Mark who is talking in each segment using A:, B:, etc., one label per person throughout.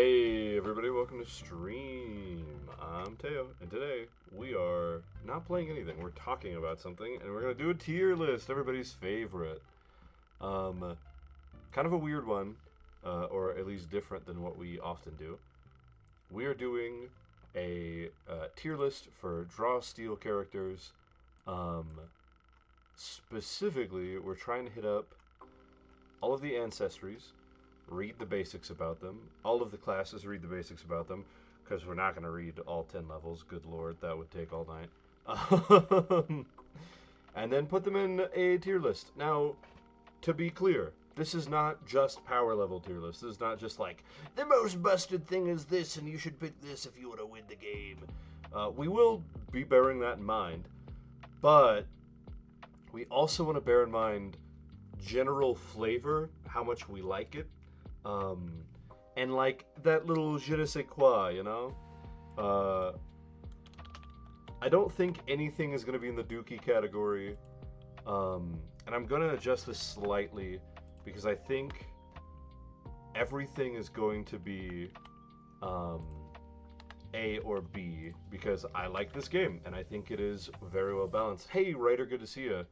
A: Hey everybody, welcome to stream. I'm Teyo, and today we are not playing anything. We're talking about something, and we're gonna do a tier list, everybody's favorite. Um, Kind of a weird one, or at least different than what we often do. We are doing a tier list for draw steel characters. Um, Specifically, we're trying to hit up all of the Ancestries, read the basics about them. All of the classes, read the basics about them, because we're not going to read all 10 levels. Good lord, that would take all night. And then put them in a tier list. Now, to be clear, this is not just power level tier list. This is not just like, the most busted thing is this, and you should pick this if you want to win the game. We will be bearing that in mind, but we also want to bear in mind general flavor, how much we like it, um, and like that little je ne sais quoi, you know? I don't think anything is going to be in the Dookie category, and I'm going to adjust this slightly because I think everything is going to be A or B because I like this game and I think it is very well balanced. Hey, Ryder, good to see you.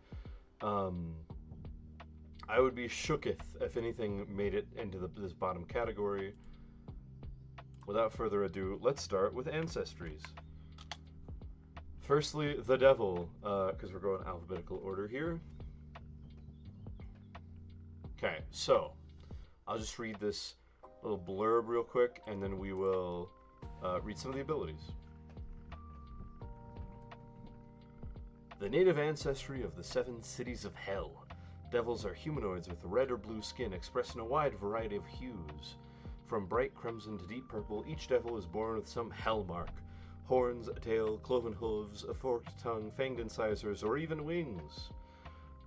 A: I would be shooketh if anything made it into this bottom category. Without further ado, let's start with Ancestries. Firstly, the Devil, because we're going alphabetical order here. Okay, so I'll just read this little blurb real quick, and then we will read some of the abilities. The native ancestry of the 7 cities of hell. Devils are humanoids with red or blue skin expressed in a wide variety of hues. From bright crimson to deep purple, each devil is born with some hell mark. Horns, a tail, cloven hooves, a forked tongue, fanged incisors, or even wings.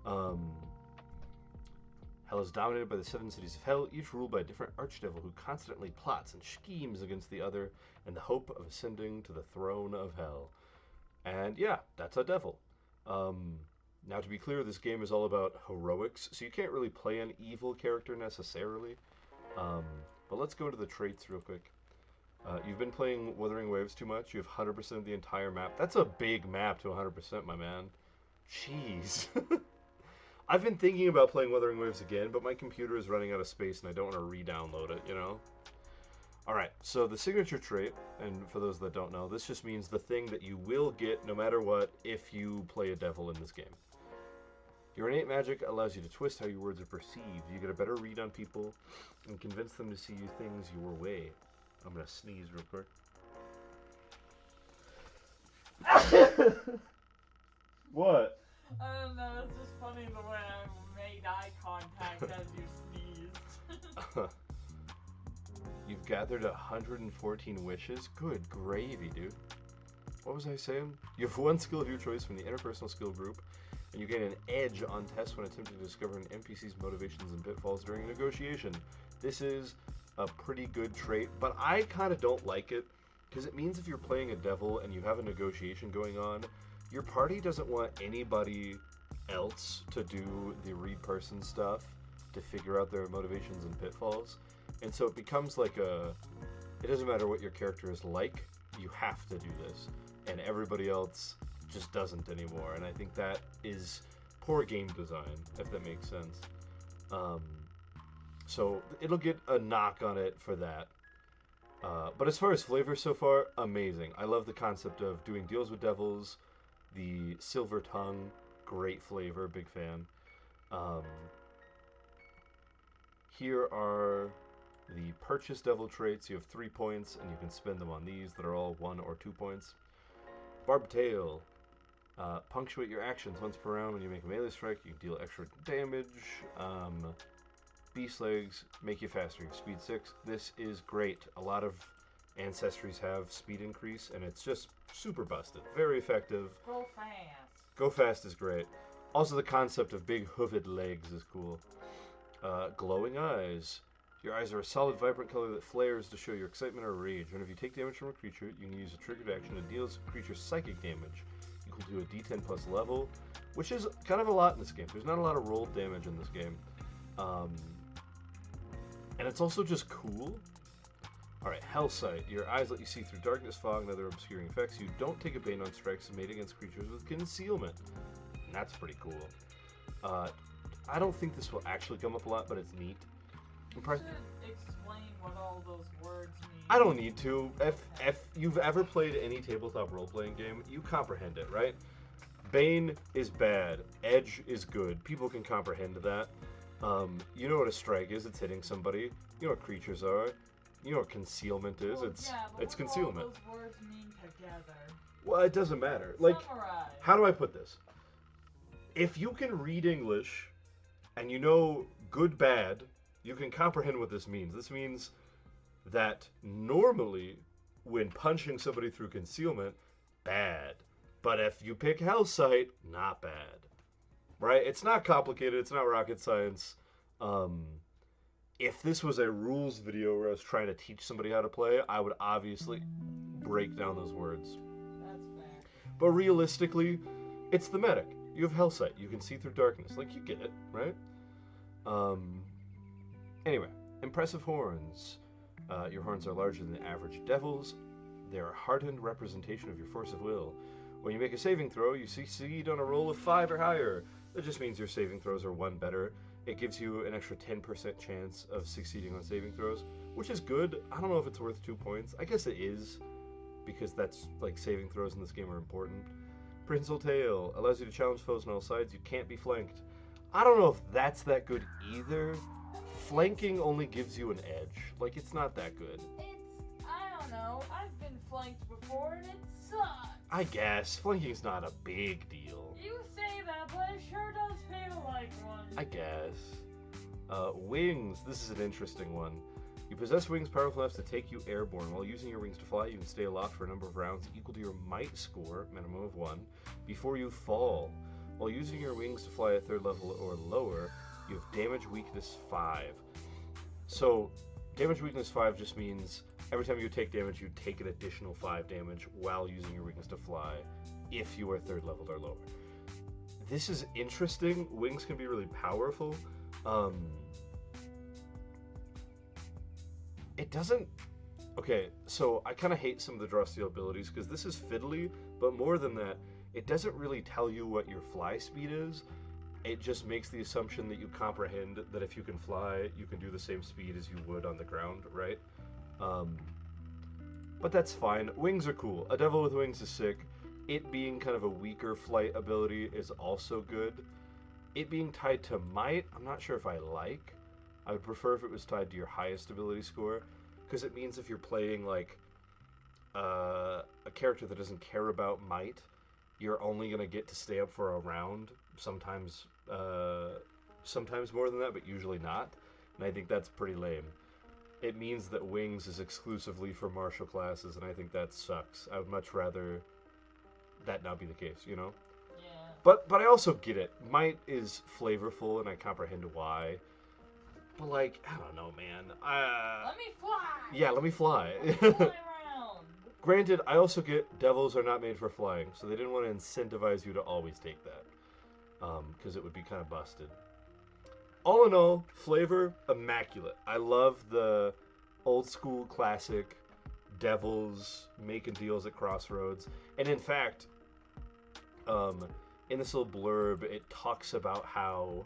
A: Hell is dominated by the 7 cities of hell, each ruled by a different archdevil who constantly plots and schemes against the other in the hope of ascending to the throne of hell. And yeah, that's a devil. Now, to be clear, this game is all about heroics, so you can't really play an evil character necessarily. But let's go into the traits real quick. You've been playing Wuthering Waves too much. You have 100% of the entire map. That's a big map to 100%, my man. Jeez. I've been thinking about playing Wuthering Waves again, but my computer is running out of space and I don't want to re-download it, you know? Alright, so the signature trait, and for those that don't know, this just means the thing that you will get no matter what if you play a devil in this game. Your innate magic allows you to twist how your words are perceived. You get a better read on people and convince them to see things your way. I'm gonna sneeze real quick. What?
B: I don't know, it's just funny the way I made eye contact as you sneezed.
A: You've gathered 114 wishes? Good gravy, dude. What was I saying? You have one skill of your choice from the interpersonal skill group, and you gain an edge on tests when attempting to discover an NPC's motivations and pitfalls during a negotiation. This is a pretty good trait, but I kind of don't like it, because it means if you're playing a devil and you have a negotiation going on, your party doesn't want anybody else to do the read person stuff to figure out their motivations and pitfalls. And so it becomes like it doesn't matter what your character is like, you have to do this. And everybody else just doesn't anymore. And I think that is poor game design, if that makes sense. So it'll get a knock on it for that. But as far as flavor so far, amazing. I love the concept of doing deals with devils. The silver tongue, great flavor, big fan. Here are the purchase devil traits. You have 3 points, and you can spend them on these that are all 1 or 2 points. Barbed Tail. Punctuate your actions once per round when you make a melee strike. You can deal extra damage. Beast Legs make you faster. You have speed 6. This is great. A lot of Ancestries have speed increase, and it's just super busted. Very effective.
B: Go fast.
A: Go fast is great. Also, the concept of big hoofed legs is cool. Glowing eyes. Your eyes are a solid, vibrant color that flares to show your excitement or rage. Whenever you take damage from a creature, you can use a triggered action to deal a creature psychic damage equal to a d10 plus level, which is kind of a lot in this game. There's not a lot of rolled damage in this game. And it's also just cool. Alright, Hellsight. Your eyes let you see through darkness, fog, and other obscuring effects. You don't take a bane on strikes made against creatures with concealment. And that's pretty cool. I don't think this will actually come up a lot, but it's neat.
B: You should explain what all those words mean.
A: I don't need to. If you've ever played any tabletop role-playing game, you comprehend it, right? Bane is bad. Edge is good. People can comprehend that. You know what a strike is. It's hitting somebody. You know what creatures are. You know what concealment is.
B: Well,
A: It's concealment.
B: What do all those words mean together?
A: Well, it doesn't matter. Like,
B: Summarize.
A: how do I put this? If you can read English and you know good, bad, you can comprehend what this means. This means that normally when punching somebody through concealment, bad. But if you pick Hellsight, not bad. Right? It's not complicated. It's not rocket science. If this was a rules video where I was trying to teach somebody how to play, I would obviously break down those words.
B: That's fair.
A: But realistically, it's the medic. You have Hellsight. You can see through darkness. Like, you get it, right? Anyway, impressive horns. Your horns are larger than the average devil's. They're a hardened representation of your force of will. When you make a saving throw, you succeed on a roll of 5 or higher. That just means your saving throws are 1 better. It gives you an extra 10% chance of succeeding on saving throws, which is good. I don't know if it's worth 2 points. I guess it is, because that's, like, saving throws in this game are important. Prehensile Tail allows you to challenge foes on all sides. You can't be flanked. I don't know if that's that good either. Flanking only gives you an edge. Like, it's not that good.
B: I don't know. I've been flanked before and it sucks.
A: I guess. Flanking's not a big deal.
B: You say that, but it sure does feel like one.
A: I guess. Wings. This is an interesting one. You possess wings powerful enough to take you airborne. While using your wings to fly, you can stay aloft for a number of rounds equal to your might score, minimum of 1, before you fall. While using your wings to fly at 3rd level or lower, you have damage weakness 5. So, damage weakness 5 just means every time you take damage, you take an additional 5 damage while using your wings to fly, if you are 3rd level or lower. This is interesting. Wings can be really powerful. It doesn't... Okay, so I kind of hate some of the draw steal abilities, because this is fiddly, but more than that, it doesn't really tell you what your fly speed is. It just makes the assumption that you comprehend that if you can fly, you can do the same speed as you would on the ground, right? But that's fine. Wings are cool. A devil with wings is sick. It being kind of a weaker flight ability is also good. It being tied to might, I'm not sure if I like. I would prefer if it was tied to your highest ability score, because it means if you're playing, like, a character that doesn't care about might, you're only going to get to stay up for a round, sometimes more than that, but usually not, and I think that's pretty lame. It means that wings is exclusively for martial classes, and I think that sucks. I would much rather that not be the case, you know?
B: Yeah.
A: But I also get it. Might is flavorful, and I comprehend why. But, like, I don't know, man.
B: Let me fly!
A: Yeah, let me fly.
B: Fly around!
A: Granted, I also get devils are not made for flying, so they didn't want to incentivize you to always take that. Because it would be kind of busted. All in all, flavor, immaculate. I love the old school classic devils making deals at crossroads. And in fact, in this little blurb, it talks about how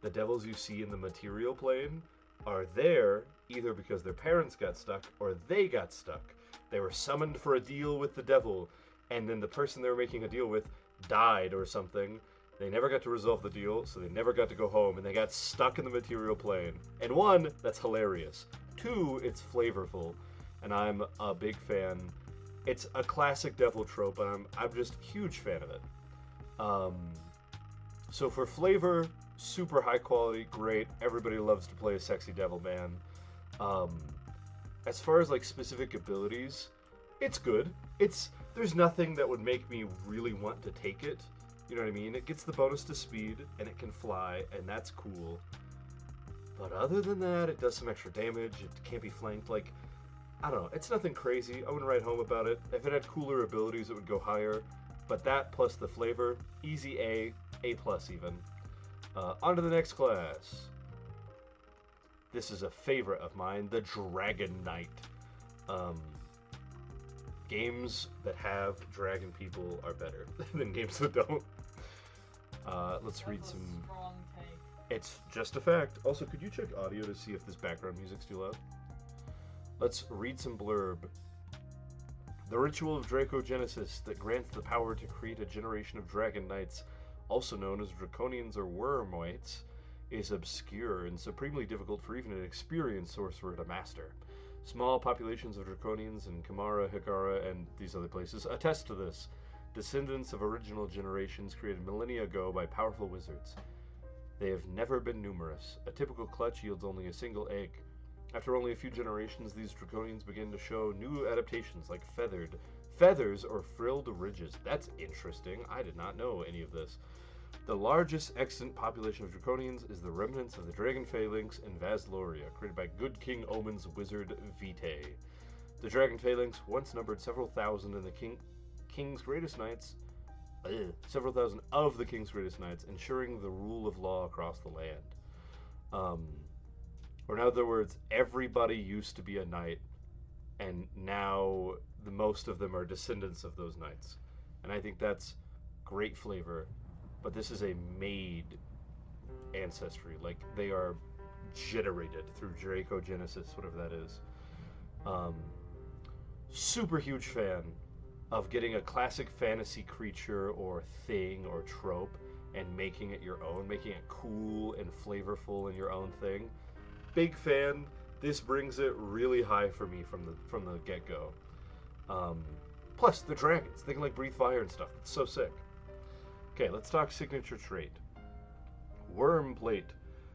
A: the devils you see in the material plane are there either because their parents got stuck or they got stuck. They were summoned for a deal with the devil, and then the person they were making a deal with died or something. They never got to resolve the deal, so they never got to go home, and they got stuck in the material plane. And 1, that's hilarious. 2, it's flavorful, and I'm a big fan. It's a classic devil trope, and I'm just a huge fan of it. So for flavor, super high quality, great. Everybody loves to play a sexy devil man. As far as like specific abilities, it's good. There's nothing that would make me really want to take it. You know what I mean? It gets the bonus to speed, and it can fly, and that's cool. But other than that, it does some extra damage. It can't be flanked. Like, I don't know. It's nothing crazy. I wouldn't write home about it. If it had cooler abilities, it would go higher. But that plus the flavor, easy A plus even. On to the next class. this is a favorite of mine, the Dragon Knight. Um, Games that have dragon people are better than games that don't. Let's read
B: That's a
A: some.
B: strong take.
A: It's just a fact. Also, could you check audio to see if this background music's too loud? Let's read some blurb. The ritual of Dracogenesis that grants the power to create a generation of dragon knights, also known as draconians or wormwights, is obscure and supremely difficult for even an experienced sorcerer to master. Small populations of draconians in Kamara, Hikara, and these other places attest to this. Descendants of original generations created millennia ago by powerful wizards. They have never been numerous. A typical clutch yields only a single egg. After only a few generations, these draconians begin to show new adaptations like feathers or frilled ridges. That's interesting. I did not know any of this. The largest extant population of draconians is the remnants of the dragon phalanx in Vazloria, created by Good King Omen's wizard Vitae. The dragon phalanx once numbered several thousand, and the king's greatest knights, several thousand of the king's greatest knights, ensuring the rule of law across the land. Or in other words, everybody used to be a knight, and now the most of them are descendants of those knights. And I think that's great flavor. But this is a made ancestry. Like, they are generated through Dracogenesis, whatever that is. Super huge fan of getting a classic fantasy creature or thing or trope and making it your own, making it cool and flavorful and your own thing. Big fan. This brings it really high for me from the get-go. Plus, the dragons. They can, like, breathe fire and stuff. It's so sick. Okay, let's talk signature trait. Worm Plate.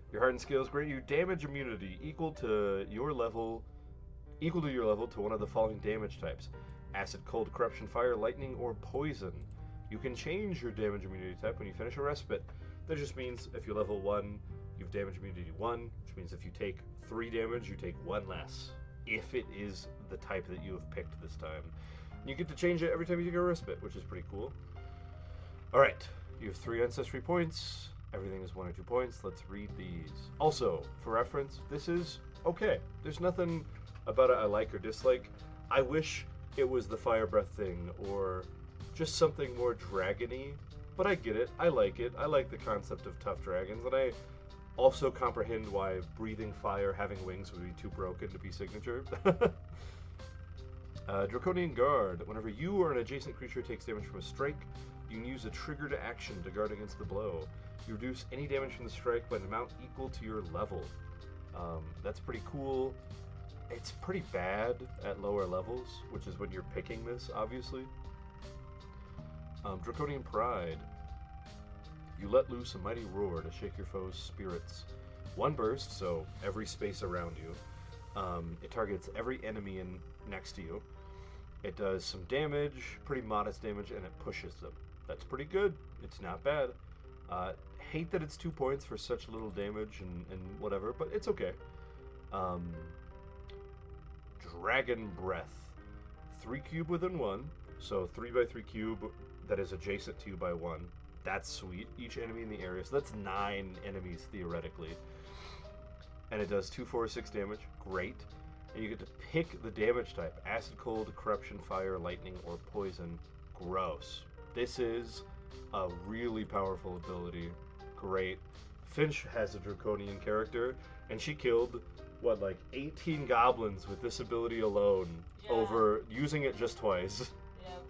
A: Your hardened scales grant you damage immunity equal to your level to one of the following damage types: acid, cold, corruption, fire, lightning, or poison. You can change your damage immunity type when you finish a respite. That just means if you level 1, you have damage immunity 1, which means if you take 3 damage, you take 1 less, if it is the type that you have picked this time. And you get to change it every time you take a respite, which is pretty cool. Alright, you have 3 ancestry points. Everything is 1 or 2 points. Let's read these. Also, for reference, this is okay. There's nothing about it I like or dislike. I wish it was the fire breath thing or just something more dragony, but I get it. I like it. I like the concept of tough dragons, and I also comprehend why breathing fire, having wings would be too broken to be signature. Draconian Guard. Whenever you or an adjacent creature takes damage from a strike, you can use a triggered action to guard against the blow. You reduce any damage from the strike by an amount equal to your level. That's pretty cool. It's pretty bad at lower levels, which is when you're picking this, obviously. Draconian Pride. You let loose a mighty roar to shake your foe's spirits. 1 burst, so every space around you. It targets every enemy next to you. It does some damage, pretty modest damage, and it pushes them. That's pretty good. It's not bad. Hate that it's 2 points for such little damage and whatever, but it's okay. Dragon Breath. 3 cube within 1, so 3 by 3 cube that is adjacent to you by 1. That's sweet. Each enemy in the area, so that's 9 enemies theoretically. And it does 2, 4, 6 damage. Great. And you get to pick the damage type: acid, cold, corruption, fire, lightning, or poison. Gross. This is a really powerful ability. Great. Finch has a draconian character, and she killed, what, like 18 goblins with this ability alone, over using it just twice.
B: Yep.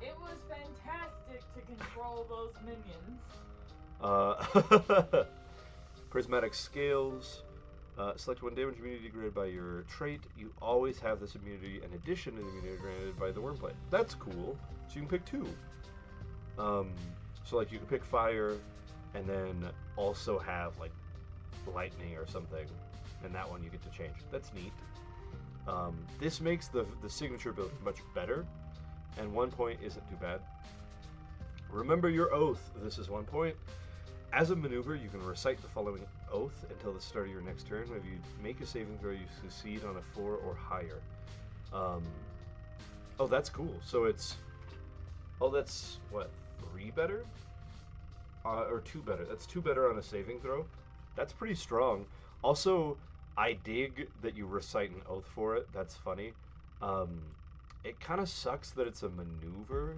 B: It was fantastic to control those minions.
A: Prismatic Scales. Select 1 damage immunity granted by your trait. You always have this immunity in addition to the immunity granted by the Wormplate. That's cool. So you can pick 2. So like you can pick fire and then also have like lightning or something, and that one you get to change. That's neat. This makes the signature build much better, and 1 point isn't too bad. Remember your oath. This is 1 point. As a maneuver, you can recite the following oath until the start of your next turn. If you make a saving throw, you succeed on a 4 or higher. Oh, that's cool. So it's... Oh, that's, what, 3 better? Or 2 better. That's 2 better on a saving throw. That's pretty strong. Also, I dig that you recite an oath for it. That's funny. Um, it kind of sucks that it's a maneuver,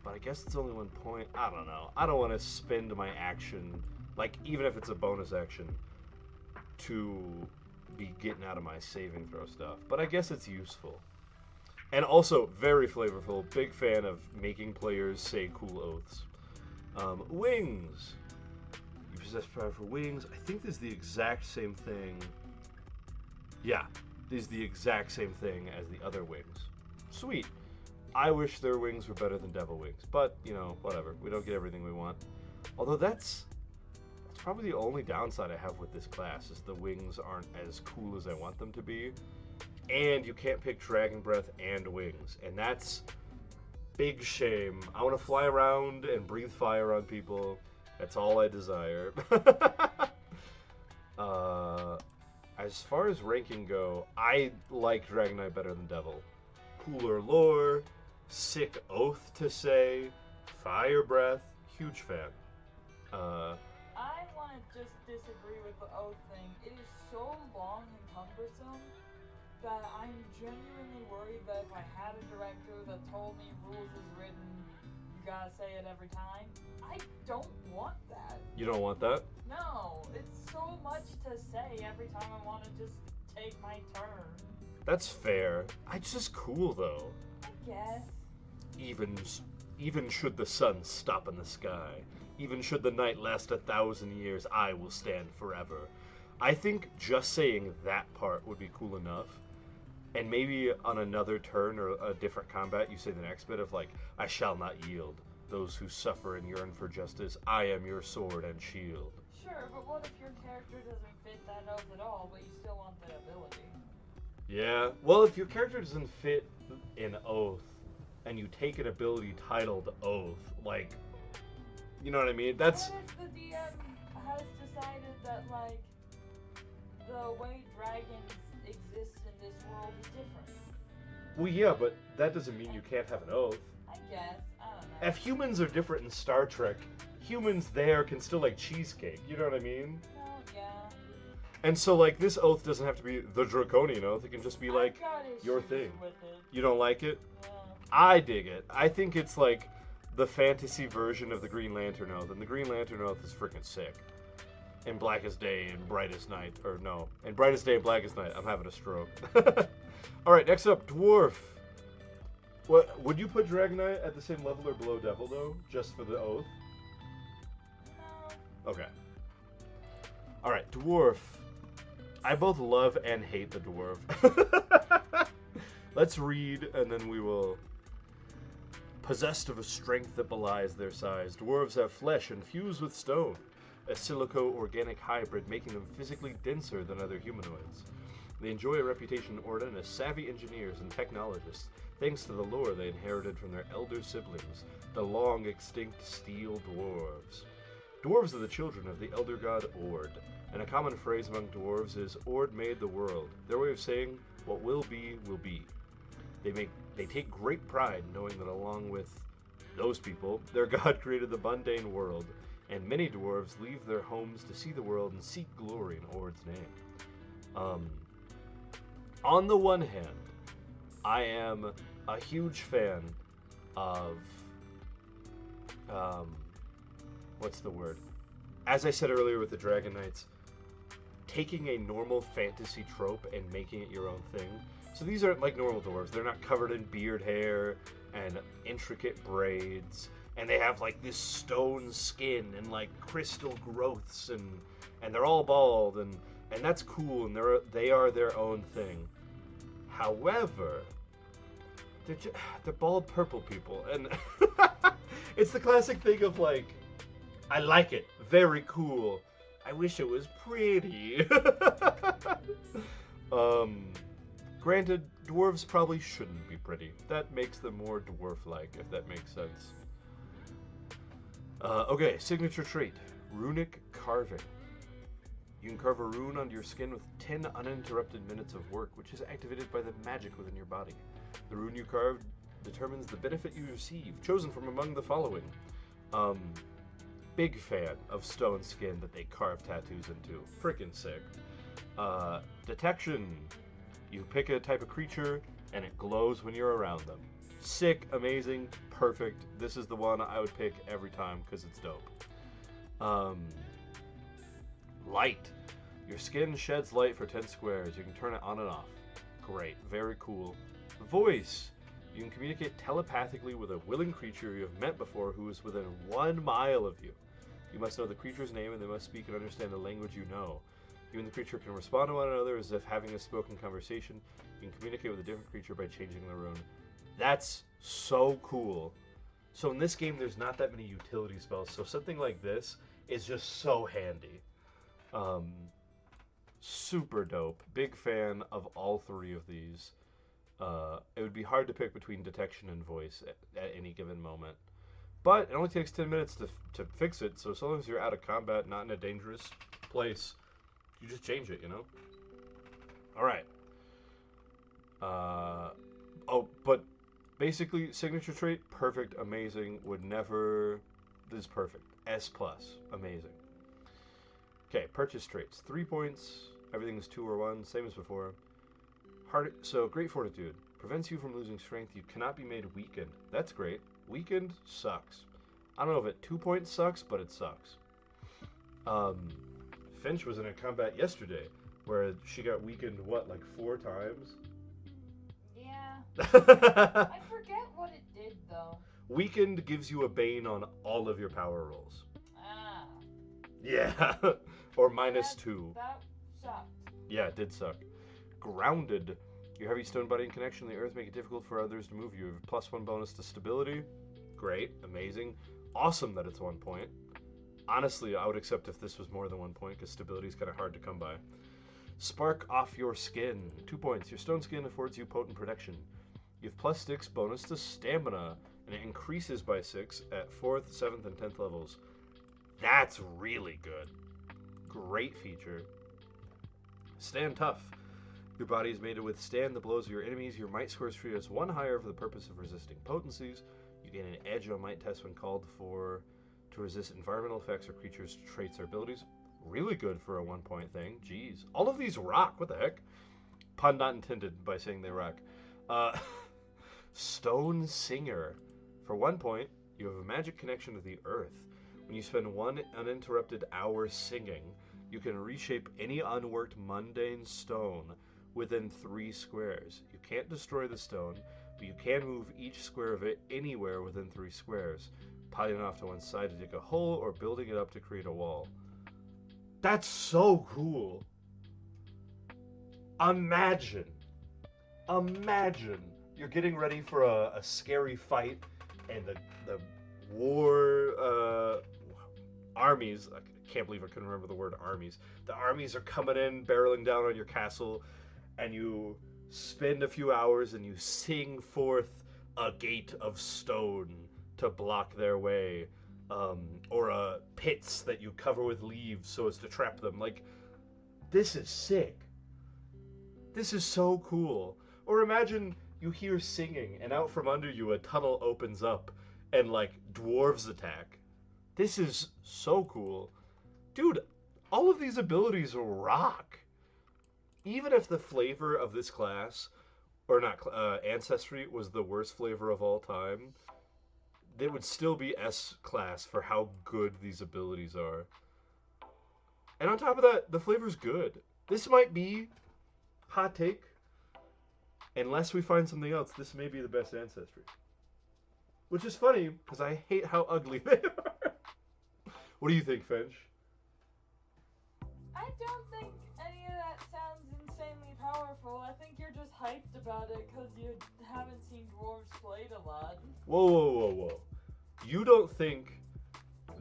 A: but I guess it's only 1 point. I don't know. I don't want to spend my action, like even if it's a bonus action, to be getting out of my saving throw stuff. But I guess it's useful. And also very flavorful. Big fan of making players say cool oaths. Wings. You possess power for wings. I think this is the exact same thing. Yeah, this is the exact same thing as the other wings. Sweet. I wish their wings were better than devil wings, but you know, whatever. We don't get everything we want. Although that's probably the only downside I have with this class is the wings aren't as cool as I want them to be, and you can't pick dragon breath and wings, and that's big shame. I want to fly around and breathe fire on people. That's all I desire. As far as ranking go, I like Dragon Knight better than Devil. Cooler lore, sick oath to say, fire breath, huge fan.
B: I want to just disagree with the oath thing. It is so long and cumbersome that I'm genuinely worried that if I had a director that told me rules is written, you gotta say it every time, I don't want that.
A: You don't want that?
B: No, it's so much to say every time I want to just take my turn.
A: That's fair. It's just cool though.
B: I guess.
A: Even should the sun stop in the sky, even should the night last 1,000 years, I will stand forever. I think just saying that part would be cool enough. And maybe on another turn or a different combat, you say the next bit of like, I shall not yield. Those who suffer and yearn for justice, I am your sword and shield.
B: Sure, but what if your character doesn't fit that oath at all, but you still want the ability?
A: Yeah, well, if your character doesn't fit an oath, and you take an ability titled Oath, like, you know what I mean? That's...
B: What if the DM has decided that, like, the way dragons exist in this world is different?
A: Well, yeah, but that doesn't mean you can't have an oath.
B: I guess. I don't know.
A: If humans are different in Star Trek, humans there can still like cheesecake, you know what I mean?
B: No, yeah.
A: And so, like, this oath doesn't have to be the draconian oath, it can just be, like,
B: I've got
A: your
B: issues
A: thing.
B: with it.
A: You don't like it?
B: Yeah.
A: I dig it. I think it's like the fantasy version of the Green Lantern Oath, and the Green Lantern Oath is freaking sick. In Blackest Day and Brightest Night, or no, in Brightest Day and Blackest Night, I'm having a stroke. Alright, next up, Dwarf. What, would you put Dragon Knight at the same level or below Devil, though, just for the oath?
B: No.
A: Okay. Alright, Dwarf. I both love and hate the Dwarf. Let's read, and then we will... Possessed of a strength that belies their size, dwarves have flesh infused with stone, a silico-organic hybrid making them physically denser than other humanoids. They enjoy a reputation in Orton as savvy engineers and technologists, thanks to the lore they inherited from their elder siblings, the long-extinct steel dwarves. Dwarves are the children of the elder god Ord, and a common phrase among dwarves is, Ord made the world. Their way of saying, what will be, will be. They take great pride knowing that along with those people, their god created the mundane world, and many dwarves leave their homes to see the world and seek glory in Ord's name. On the one hand, I am a huge fan of, what's the word? As I said earlier with the Dragon Knights, taking a normal fantasy trope and making it your own thing. So these aren't like normal dwarves. They're not covered in beard hair and intricate braids, and they have like this stone skin and like crystal growths, and they're all bald, and that's cool, and they are their own thing. However, they're bald purple people, and it's the classic thing of like, I like it, very cool. I wish it was pretty. Granted, dwarves probably shouldn't be pretty. That makes them more dwarf-like, if that makes sense. Okay, signature trait, runic carving. You can carve a rune onto your skin with 10 uninterrupted minutes of work, which is activated by the magic within your body. The rune you carved determines the benefit you receive, chosen from among the following. Big fan of stone skin that they carve tattoos into. Freaking sick. Detection. You pick a type of creature and it glows when you're around them. Sick, amazing, perfect. This is the one I would pick every time because it's dope. Um, Light. Your skin sheds light for 10 squares. You can turn it on and off. Great, very cool. Voice. You can communicate telepathically with a willing creature you have met before who is within 1 mile of you. You must know the creature's name and they must speak and understand the language you know. You and the creature can respond to one another as if having a spoken conversation. You can communicate with a different creature by changing the rune. That's so cool. So in this game, there's not that many utility spells, so something like this is just so handy. Super dope. Big fan of all 3 of these. It would be hard to pick between detection and voice at any given moment. But it only takes 10 minutes to fix it, so as long as you're out of combat, not in a dangerous place, you just change it, you know? Alright. But basically, signature trait, perfect, amazing, would never... This is perfect. S+, amazing. Okay, purchase traits. 3 points, everything's 2 or 1, same as before. So, great fortitude. Prevents you from losing strength. You cannot be made weakened. That's great. Weakened sucks. I don't know if it 2 points sucks, but it sucks. Finch was in a combat yesterday where she got weakened, what, like 4 times?
B: Yeah. I forget what it did, though.
A: Weakened gives you a bane on all of your power rolls.
B: Ah.
A: Yeah. Or -2.
B: That sucked.
A: Yeah, it did suck. Grounded. Your heavy stone body and connection to the earth make it difficult for others to move you. You have a +1 bonus to stability. Great. Amazing. Awesome that it's 1 point. Honestly, I would accept if this was more than 1 point because stability is kind of hard to come by. Spark off your skin. 2 points. Your stone skin affords you potent protection. You have +6 bonus to stamina, and it increases by 6 at 4th, 7th, and 10th levels. That's really good. Great feature. Stand tough. Your body is made to withstand the blows of your enemies. Your might score is treated as 1 higher for the purpose of resisting potencies. You gain an edge on might tests when called for to resist environmental effects or creatures' traits or abilities. Really good for a 1 point thing. Jeez. All of these rock. What the heck? Pun not intended by saying they rock. Stone Singer. For 1 point, you have a magic connection to the earth. When you spend 1 uninterrupted hour singing, you can reshape any unworked mundane stone within 3 squares. You can't destroy the stone, but you can move each square of it anywhere within 3 squares, piling it off to one side to dig a hole or building it up to create a wall. That's so cool. Imagine you're getting ready for a scary fight and the war armies, I can't believe I couldn't remember the word armies. The armies are coming in, barreling down on your castle, and you spend a few hours and you sing forth a gate of stone to block their way, or pits that you cover with leaves so as to trap them. Like, this is sick. This is so cool. Or imagine you hear singing and out from under you a tunnel opens up and like dwarves attack. This is so cool. Dude, all of these abilities rock. Even if the flavor of this class, or not, Ancestry was the worst flavor of all time, they would still be S class for how good these abilities are. And on top of that, the flavor's good. This might be, hot take, unless we find something else, this may be the best Ancestry. Which is funny, because I hate how ugly they are. What do you think, Finch?
B: I don't think any of that sounds insanely powerful. I think you're just hyped about it because you haven't seen dwarves played a lot.
A: Whoa. You don't think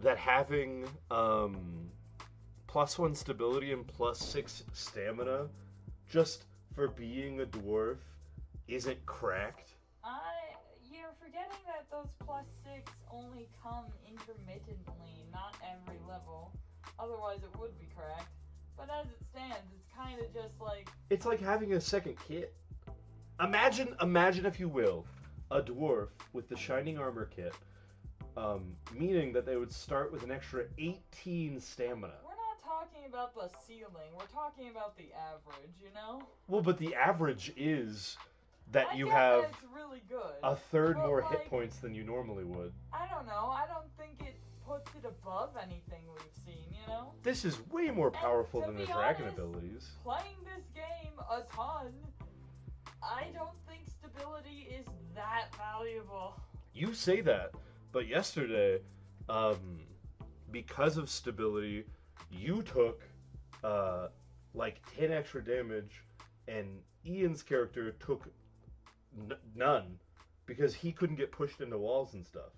A: that having +1 stability and +6 stamina just for being a dwarf isn't cracked?
B: You're forgetting that those +6 only come intermittently, not every level. Otherwise it would be cracked. But as it stands, it's kind of just like...
A: It's like having a second kit. Imagine if you will, a dwarf with the shining armor kit Meaning that they would start with an extra 18 stamina.
B: We're not talking about the ceiling. We're talking about the average, you know?
A: Well, but the average is that
B: I
A: you
B: get
A: have
B: that it's really good.
A: a third
B: but,
A: more
B: like,
A: hit points than you normally would.
B: I don't know. I don't think it puts it above anything we've seen, you know?
A: This is way more powerful
B: to
A: than the
B: be
A: dragon
B: honest,
A: abilities.
B: Playing this game a ton, I don't think stability is that valuable.
A: You say that, but yesterday, because of stability, you took like 10 extra damage, and Ian's character took none because he couldn't get pushed into walls and stuff.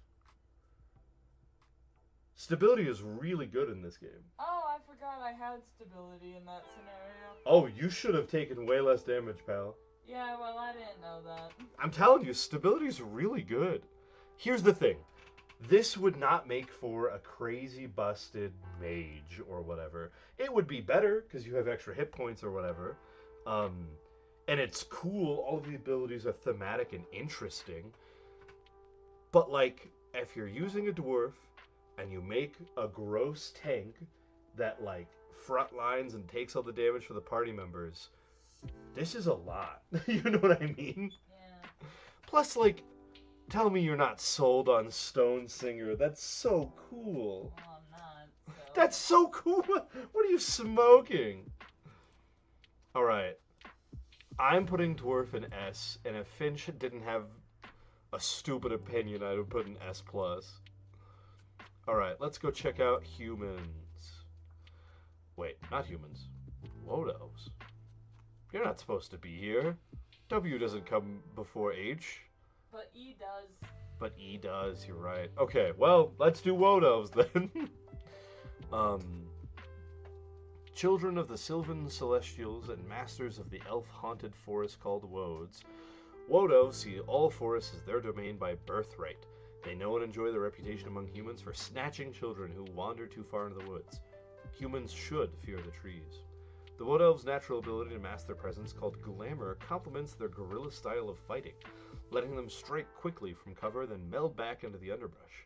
A: Stability is really good in this game.
B: Oh, I forgot I had stability in that scenario.
A: Oh, you should have taken way less damage, pal.
B: Yeah, well, I didn't know that.
A: I'm telling you, stability is really good. Here's the thing. This would not make for a crazy busted mage or whatever. It would be better because you have extra hit points or whatever. And it's cool. All of the abilities are thematic and interesting. But, like, if you're using a dwarf and you make a gross tank that, like, front lines and takes all the damage for the party members, this is a lot. You know what I mean?
B: Yeah.
A: Plus, like, tell me you're not sold on Stone Singer. That's so cool.
B: Well, I'm not. So.
A: That's so cool. What are you smoking? Alright. I'm putting Dwarf in S, and if Finch didn't have a stupid opinion, I would put an S+. Alright, let's go check out humans. Wait, not humans. Wodos. You're not supposed to be here. W doesn't come before H.
B: But E does.
A: But E does, you're right. Okay, well, let's do Wodos then. Children of the Sylvan Celestials and masters of the elf-haunted forest called Wodes, Wodos see all forests as their domain by birthright. They know and enjoy their reputation among humans for snatching children who wander too far into the woods. Humans should fear the trees. The Wood Elves' natural ability to mask their presence, called Glamour, complements their guerrilla style of fighting, letting them strike quickly from cover, then meld back into the underbrush.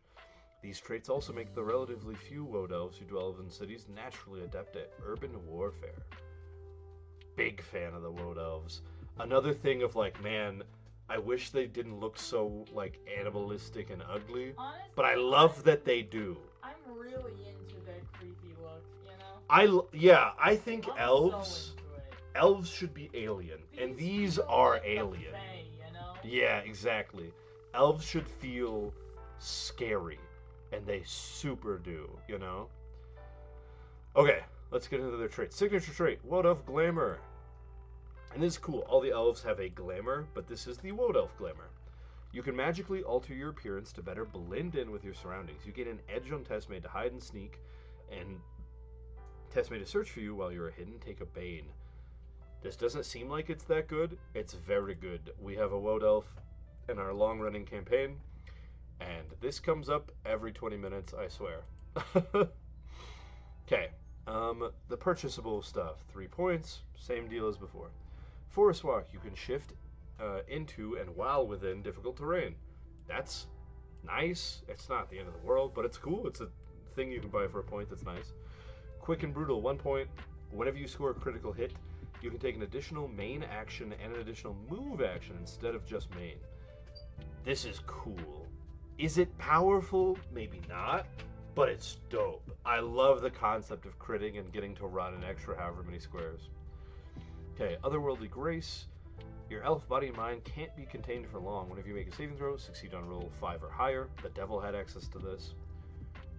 A: These traits also make the relatively few Wood Elves who dwell in cities naturally adept at urban warfare. Big fan of the Wood Elves. Another thing of like, man, I wish they didn't look so like animalistic and ugly,
B: Honestly,
A: but I love that they do.
B: I'm really into their creepy look, you know?
A: I think
B: I'm
A: elves
B: so into it.
A: elves should be alien, and these
B: feel
A: are
B: like the
A: alien.
B: Fae, you know?
A: Yeah, exactly. Elves should feel scary, and they super do, you know? Okay, let's get into their traits. Signature trait, Wood Elf Glamour. And this is cool. All the elves have a glamour, but this is the Wood Elf Glamour. You can magically alter your appearance to better blend in with your surroundings. You gain an edge on tests made to hide and sneak, and tests made to search for you while you are hidden take a bane. This doesn't seem like it's that good. It's very good. We have a Wood Elf in our long-running campaign, and this comes up every 20 minutes, I swear. Okay, the purchasable stuff. 3 points, same deal as before. Forest Walk, you can shift into and while within difficult terrain. That's nice. It's not the end of the world, but it's cool. It's a thing you can buy for a point that's nice. Quick and Brutal, 1 point. Whenever you score a critical hit, you can take an additional main action and an additional move action instead of just main. This is cool. Is it powerful? Maybe not, but it's dope. I love the concept of critting and getting to run an extra however many squares. Okay, Otherworldly Grace. Your elf body and mind can't be contained for long. Whenever you make a saving throw, succeed on roll 5 or higher. The devil had access to this.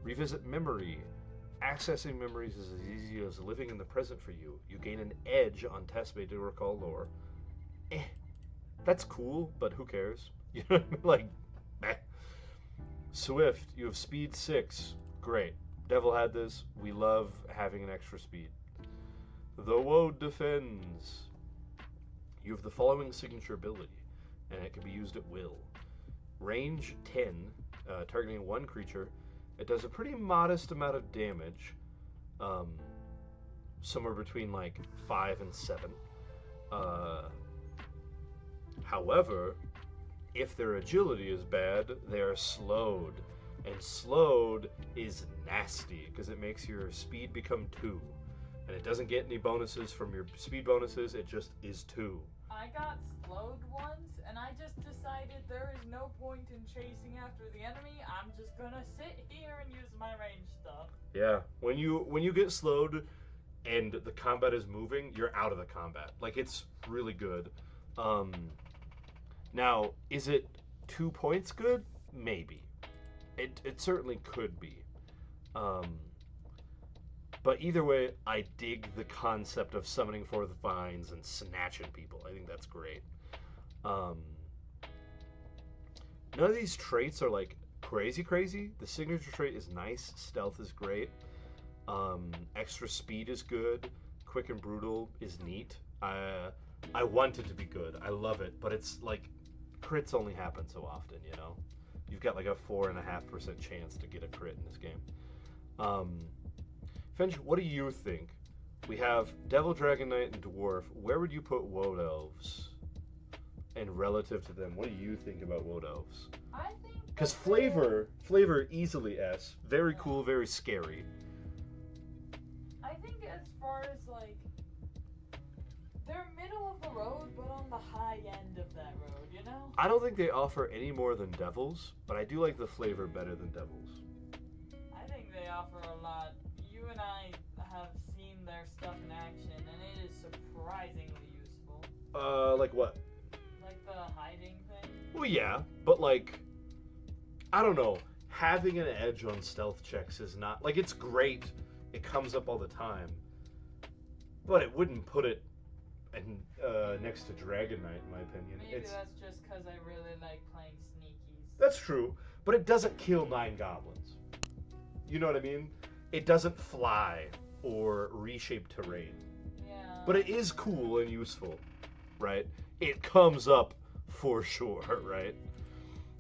A: Revisit Memory. Accessing memories is as easy as living in the present for you. You gain an edge on tests made to recall lore. That's cool, but who cares? You know what I mean? Like, eh. Swift, you have speed 6. Great. Devil had this. We love having an extra speed. The Woad Defends. You have the following signature ability, and it can be used at will. Range 10, targeting one creature. It does a pretty modest amount of damage, somewhere between like 5 and 7. However, if their agility is bad, they are slowed, And slowed is nasty because it makes your speed become 2. And it doesn't get any bonuses from your speed bonuses, it just is 2.
B: I got slowed once, and I just decided there is no point in chasing after the enemy. I'm just gonna sit here and use my range stuff.
A: Yeah, when you get slowed and the combat is moving, you're out of the combat. Like it's really good. Um, Now, is it 2 points good? Maybe. It certainly could be. Um, but either way, I dig the concept of summoning forth vines and snatching people. I think that's great. Um, None of these traits are like crazy crazy. The signature trait is nice. Stealth is great. Extra speed is good. Quick and brutal is neat. I want it to be good. I love it, but it's like crits only happen so often. You know, you've got like a 4.5% chance to get a crit in this game. Finch, what do you think? We have Devil, Dragon Knight, and Dwarf. Where would you put Woad Elves? And relative to them, what do you think about Woad Elves?
B: I think
A: Because flavor easily S. Very cool, very scary.
B: I think as far as like they're middle of the road, but on the high end of that road, you know?
A: I don't think they offer any more than Devils, but I do like the flavor better than Devils.
B: I think they offer a lot. You and I have seen their stuff in action, and it is surprisingly useful.
A: Like what?
B: Like the hiding thing.
A: Well, yeah, but like, I don't know. Having an edge on stealth checks is not like it's great. It comes up all the time, but it wouldn't put it next to Dragon Knight, in my opinion.
B: Maybe that's just because I really like playing sneakies.
A: That's true, but it doesn't kill 9 goblins. You know what I mean? It doesn't fly or reshape terrain.
B: Yeah.
A: But it is cool and useful, right? It comes up for sure, right?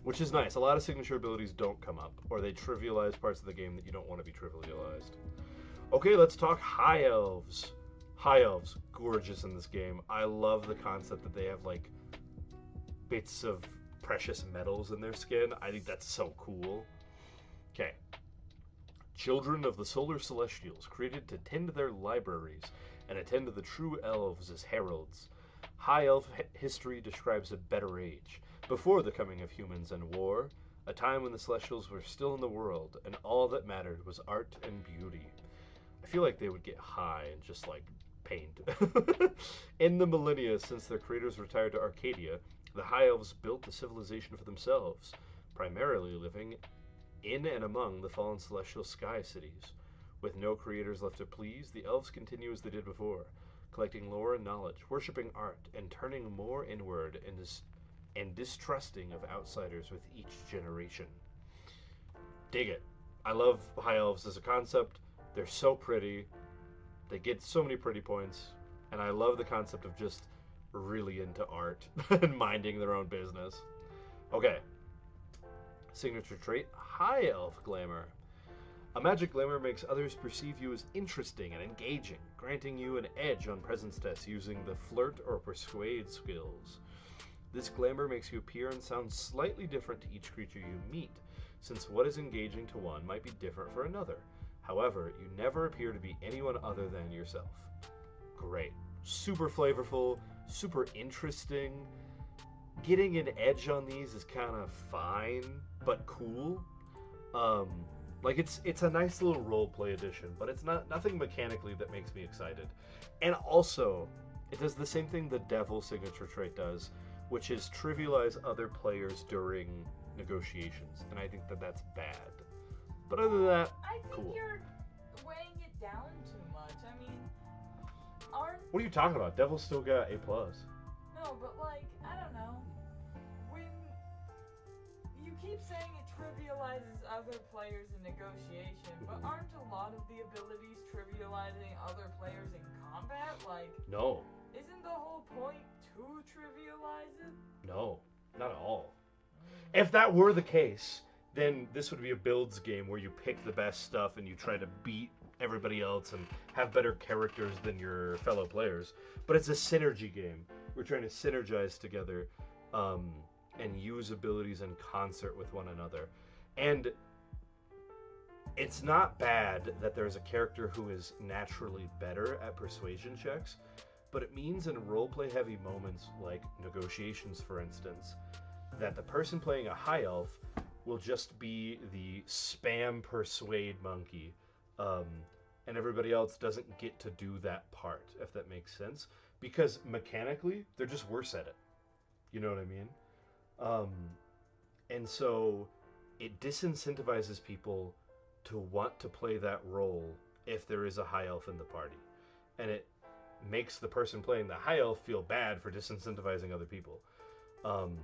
A: Which is nice. A lot of signature abilities don't come up, or they trivialize parts of the game that you don't want to be trivialized. Okay, let's talk High Elves. High Elves, gorgeous in this game. I love the concept that they have like bits of precious metals in their skin. I think that's so cool. Okay. Children of the Solar Celestials, created to tend their libraries and attend to the true elves as heralds. High Elf history describes a better age, before the coming of humans and war, a time when the Celestials were still in the world, and all that mattered was art and beauty. I feel like they would get high and just like paint. In the millennia since their creators retired to Arcadia, the High Elves built a civilization for themselves, primarily living in and among the fallen celestial sky cities. With no creators left to please, the elves continue as they did before, collecting lore and knowledge, worshipping art, and turning more inward and distrusting of outsiders with each generation. Dig it. I love High Elves as a concept. They're so pretty. They get so many pretty points. And I love the concept of just really into art and minding their own business. Okay. Signature trait, High Elf Glamour. A magic glamour makes others perceive you as interesting and engaging, granting you an edge on presence tests using the flirt or persuade skills. This glamour makes you appear and sound slightly different to each creature you meet, since what is engaging to one might be different for another. However, you never appear to be anyone other than yourself. Great. Super flavorful, super interesting. Getting an edge on these is kind of fine, but cool. Like it's a nice little roleplay addition, but it's nothing mechanically that makes me excited. And also, it does the same thing the Devil signature trait does, which is trivialize other players during negotiations, and I think that that's bad. But other than that,
B: I think
A: cool.
B: you're weighing it down too much. I mean, aren't
A: What are you talking about? Devil's still got A+.
B: no, but like I don't know. When you keep saying it trivializes other players in negotiation, but aren't a lot of the abilities trivializing other players in combat? Like,
A: No,
B: isn't the whole point to trivialize it?
A: no, not at all. If that were the case, then this would be a builds game where you pick the best stuff and you try to beat everybody else and have better characters than your fellow players. But it's a synergy game. We're trying to synergize together and use abilities in concert with one another. And it's not bad that there's a character who is naturally better at persuasion checks, but it means in roleplay heavy moments like negotiations, for instance, that the person playing a high elf will just be the spam persuade monkey, um, and everybody else doesn't get to do that part, if that makes sense, because mechanically they're just worse at it. You know what I mean? Um, and so it disincentivizes people to want to play that role if there is a high elf in the party, and it makes the person playing the high elf feel bad for disincentivizing other people. Um,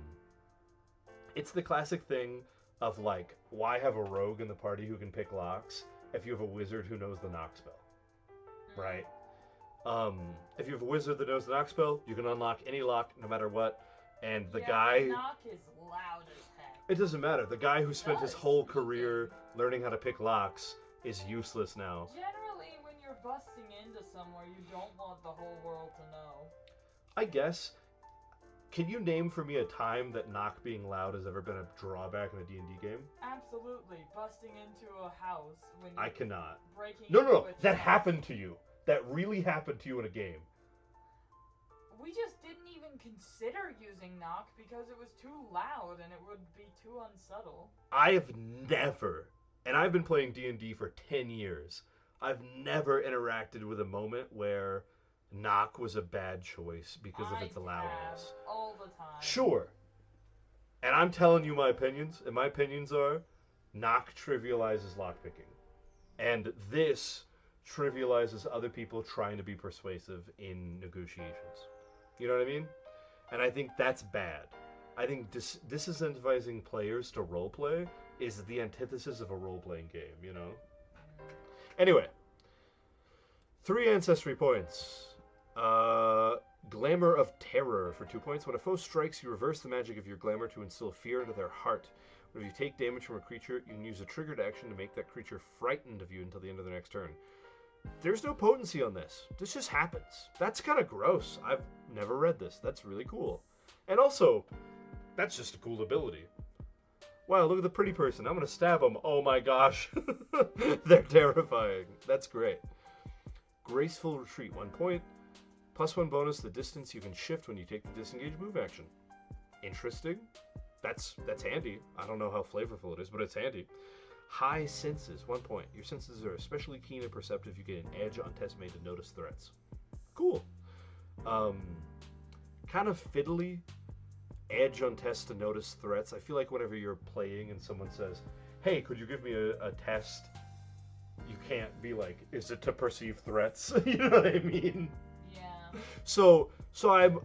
A: it's the classic thing of like, why have a rogue in the party who can pick locks if you have a wizard who knows the knock spell, right? Um, if you have a wizard that knows the knock spell, you can unlock any lock no matter what. And the guy,
B: the knock is loud as heck.
A: it doesn't matter. The guy who spent his whole career learning how to pick locks is useless now.
B: Generally, when you're busting into somewhere, you don't want the whole world to know.
A: I guess. Can you name for me a time that knock being loud has ever been a drawback in a D&D game?
B: Absolutely. Busting into a house when you're
A: I cannot.
B: breaking
A: No,
B: into a
A: that
B: chest.
A: happened to you. That really happened to you in a game.
B: We just didn't even consider using knock because it was too loud and it would be too unsubtle.
A: I've never, and I've been playing D&D for 10 years, I've never interacted with a moment where knock was a bad choice because of its loudness.
B: All the time.
A: Sure. And I'm telling you my opinions, and my opinions are knock trivializes lockpicking. And this trivializes other people trying to be persuasive in negotiations. You know what I mean? And I think that's bad. I think disincentivizing players to roleplay is the antithesis of a role-playing game, you know? Anyway, 3 ancestry points. Glamour of Terror for 2 points. When a foe strikes, you reverse the magic of your glamour to instill fear into their heart. When you take damage from a creature, you can use a triggered action to make that creature frightened of you until the end of the next turn. There's no potency on this. This just happens. That's kind of gross. I've never read this. That's really cool. And also, that's just a cool ability. Wow, look at the pretty person. I'm going to stab them. Oh my gosh. They're terrifying. That's great. Graceful Retreat, 1 point. +1 bonus the distance you can shift when you take the disengage move action. Interesting. That's handy. I don't know how flavorful it is, but it's handy. High Senses, 1 point. Your senses are especially keen and perceptive. You get an edge on tests made to notice threats. Cool. Kind of fiddly. Edge on tests to notice threats. I feel like whenever you're playing and someone says, hey, could you give me a test? You can't be like, is it to perceive threats? You know what I mean?
B: Yeah.
A: So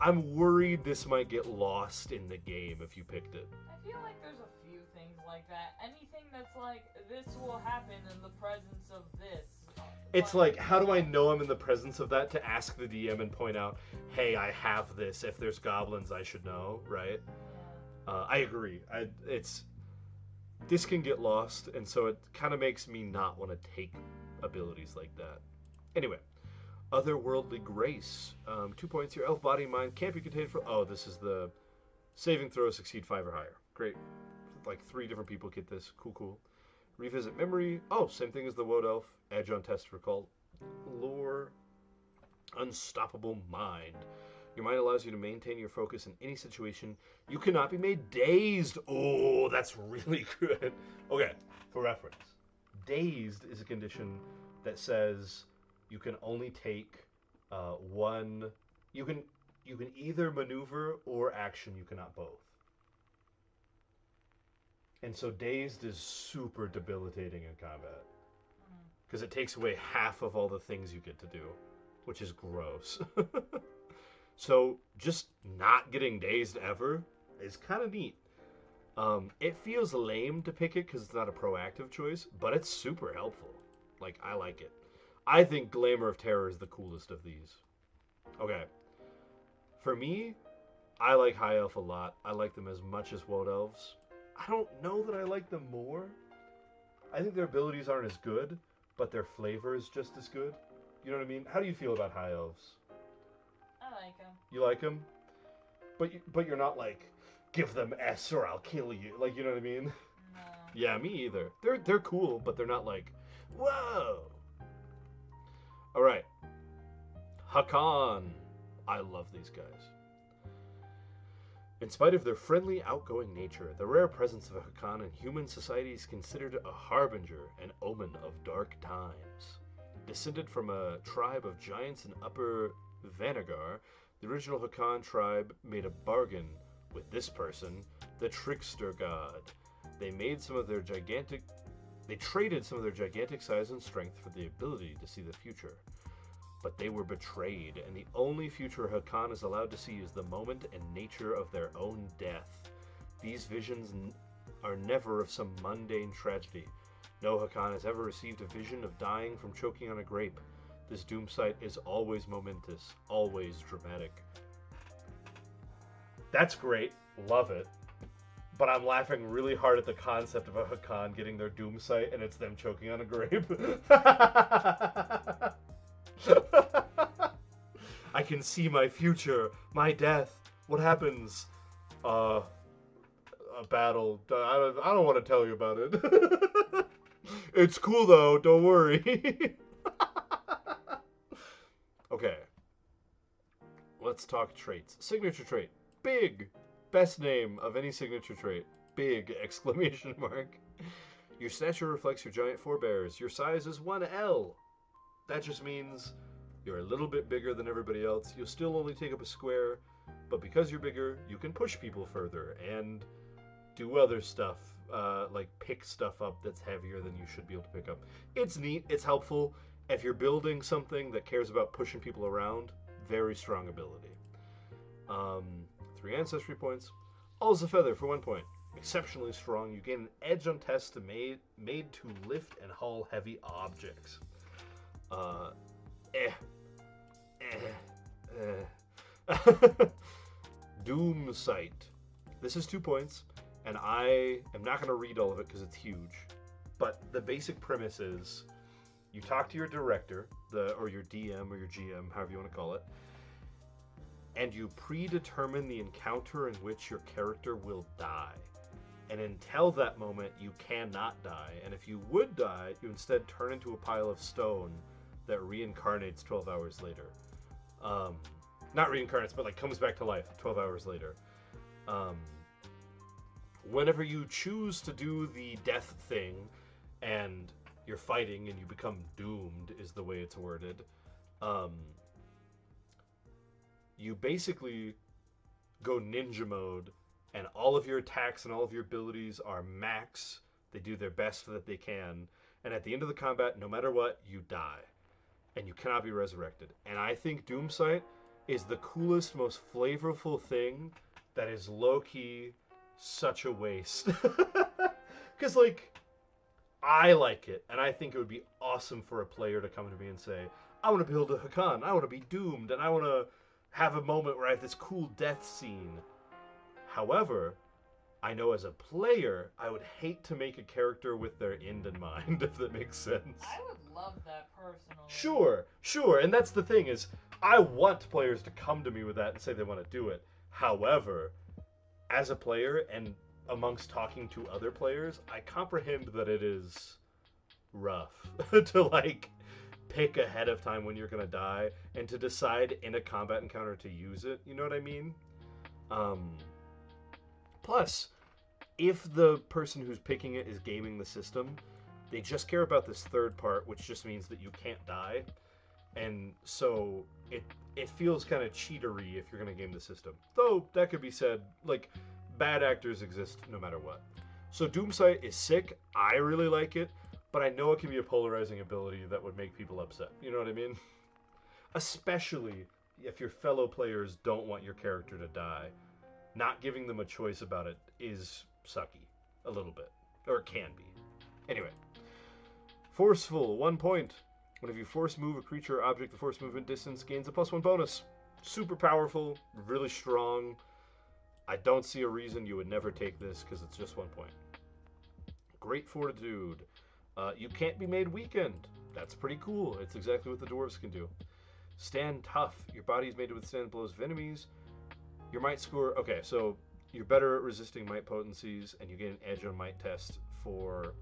A: I'm worried this might get lost in the game if you picked it.
B: I feel like there's a few things like that. Anything that's like, this will happen in the presence of this.
A: It's like, how do I know I'm in the presence of that to ask the DM and point out, hey, I have this. If there's goblins, I should know, right?
B: Yeah.
A: I agree. This can get lost, and so it kind of makes me not want to take abilities like that. Anyway, Otherworldly Grace. 2 points. Your elf body and mind can't be contained for... Oh, this is the saving throw succeed 5 or higher. Great. Like 3 different people get this. Cool. Revisit memory. Oh, same thing as the Woad Elf. Edge on test recall. Lore. Unstoppable mind. Your mind allows you to maintain your focus in any situation. You cannot be made dazed. Oh, that's really good. Okay, for reference. Dazed is a condition that says you can only take one. You can either maneuver or action. You cannot both. And so dazed is super debilitating in combat because it takes away half of all the things you get to do, which is gross. So just not getting dazed ever is kind of neat. It feels lame to pick it because it's not a proactive choice, but it's super helpful. Like, I like it. I think Glamour of Terror is the coolest of these. Okay. For me, I like High Elf a lot. I like them as much as Woad Elves. I don't know that I like them more. I think their abilities aren't as good, but their flavor is just as good. You know what I mean? How do you feel about High Elves?
B: I like them.
A: You like them? But you're not like, give them S or I'll kill you. Like, you know what I mean?
B: No.
A: Yeah, me either. They're cool, but they're not like, Whoa! Alright. Hakan. I love these guys. In spite of their friendly, outgoing nature, the rare presence of a Hakan in human society is considered a harbinger, an omen of dark times. Descended from a tribe of giants in Upper Vanagar, the original Hakan tribe made a bargain with this person, the trickster god. They made some of their gigantic they traded some of their gigantic size and strength for the ability to see the future. But they were betrayed, and the only future Hakan is allowed to see is the moment and nature of their own death. These visions are never of some mundane tragedy. No Hakan has ever received a vision of dying from choking on a grape. This doom sight is always momentous, always dramatic. That's great. Love it. But I'm laughing really hard at the concept of a Hakan getting their doom sight and it's them choking on a grape. I can see my future, my death. What happens? A battle. I don't want to tell you about it. It's cool though, don't worry. Okay. Let's talk traits. Signature trait. Big. Best name of any signature trait. Big! Exclamation mark. Your stature reflects your giant forebears. Your size is 1L. That just means you're a little bit bigger than everybody else. You'll still only take up a square, but because you're bigger, you can push people further and do other stuff, like pick stuff up that's heavier than you should be able to pick up. It's neat. It's helpful. If you're building something that cares about pushing people around, very strong ability. 3 ancestry points. All is a feather for 1 point. Exceptionally strong. You gain an edge on tests made to lift and haul heavy objects. Doom Sight. This is 2 points, and I am not going to read all of it because it's huge. But the basic premise is you talk to your director, or your DM or your GM, however you want to call it, and you predetermine the encounter in which your character will die. And until that moment, you cannot die. And if you would die, you instead turn into a pile of stone that reincarnates 12 hours later. Not reincarnates, but like comes back to life 12 hours later. Whenever you choose to do the death thing, and you're fighting and you become doomed, is the way it's worded, you basically go ninja mode, and all of your attacks and all of your abilities are max. They do their best that they can, and at the end of the combat, no matter what, you die, and you cannot be resurrected. And I think Doomsight is the coolest, most flavorful thing that is low-key such a waste. Because, like, I like it, and I think it would be awesome for a player to come to me and say, I want to build a Hakan, I want to be doomed, and I want to have a moment where I have this cool death scene. However, I know as a player, I would hate to make a character with their end in mind, if that makes sense.
B: I would love that personally.
A: Sure, and that's the thing is, I want players to come to me with that and say they want to do it. However, as a player and amongst talking to other players, I comprehend that it is rough to like pick ahead of time when you're gonna die and to decide in a combat encounter to use it. You know what I mean? Plus, if the person who's picking it is gaming the system, they just care about this third part, which just means that you can't die, and so it feels kind of cheatery if you're gonna game the system. Though that could be said, like bad actors exist no matter what. So Doomsight is sick. I really like it. But I know it can be a polarizing ability that would make people upset. You know what I mean? Especially if your fellow players don't want your character to die. Not giving them a choice about it is sucky. A little bit. Or it can be. Anyway. Forceful, 1 point. Whenever you force move a creature or object, the force movement distance gains a +1 bonus. Super powerful. Really strong. I don't see a reason you would never take this because it's just 1 point. Great Fortitude. You can't be made weakened. That's pretty cool. It's exactly what the dwarves can do. Stand tough. Your body is made to withstand blows of enemies. Your might score... Okay, so you're better at resisting might potencies, and you get an edge on might test for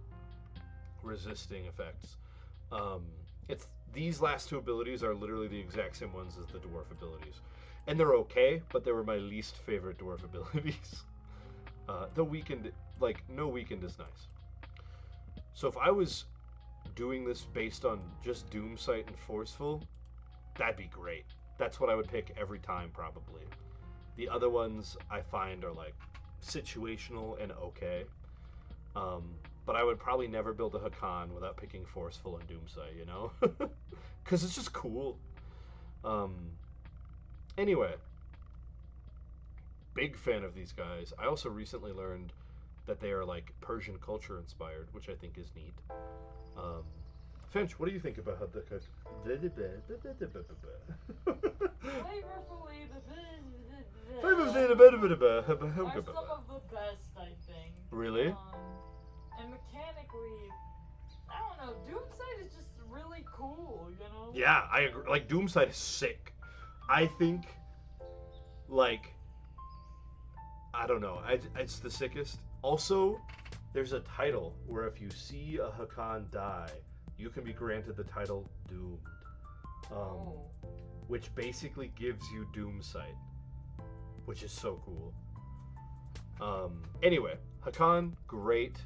A: resisting effects. Um, it's these last two abilities are literally the exact same ones as the dwarf abilities, and they're okay, but they were my least favorite dwarf abilities. The weakened, like no weakened, is nice. So if I was doing this based on just Doomsight and Forceful, that'd be great. That's what I would pick every time, probably. The other ones I find are like situational and okay. Um, but I would probably never build a Hakan without picking Forceful and Doomsight, you know? Because it's just cool. Um, anyway, big fan of these guys. I also recently learned that they are like Persian culture inspired, which I think is neat. Um, Finch, what do you think about how the
B: Flavorfully, are some of the best, I think.
A: Really?
B: And mechanically, I don't know. Doomside is just really cool, you know?
A: Yeah, I agree. Like Doomside is sick. I think, like, I don't know. It's the sickest. Also, there's a title where if you see a Hakan die, you can be granted the title Doomed, which basically gives you Doomsight, which is so cool. Anyway, Hakan, great.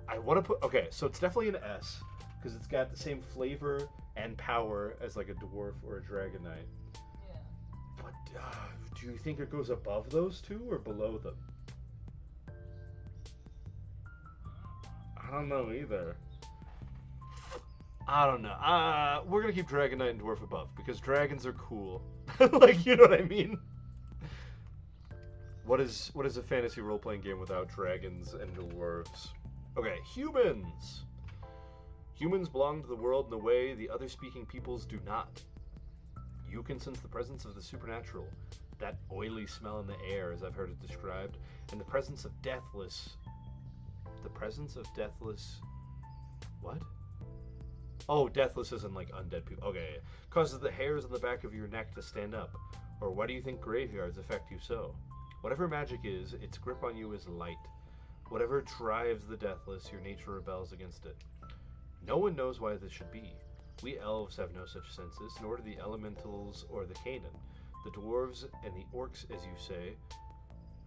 A: I want to put okay, so it's definitely an S because it's got the same flavor and power as like a dwarf or a dragon knight.
B: Yeah.
A: But do you think it goes above those two or below them? I don't know either. I don't know. We're gonna keep Dragon Knight and Dwarf above because dragons are cool. Like, you know what I mean? What is a fantasy role playing game without dragons and dwarves? Okay, humans. Humans belong to the world in a way the other speaking peoples do not. You can sense the presence of the supernatural, that oily smell in the air, as I've heard it described, and the presence of deathless. The presence of deathless. What? Oh, deathless isn't like undead people. Okay, yeah. Causes the hairs on the back of your neck to stand up. Or why do you think graveyards affect you so? Whatever magic is, its grip on you is light. Whatever drives the deathless, your nature rebels against it. No one knows why this should be. We elves have no such senses, nor do the elementals or the Canaan. The dwarves and the orcs, as you say.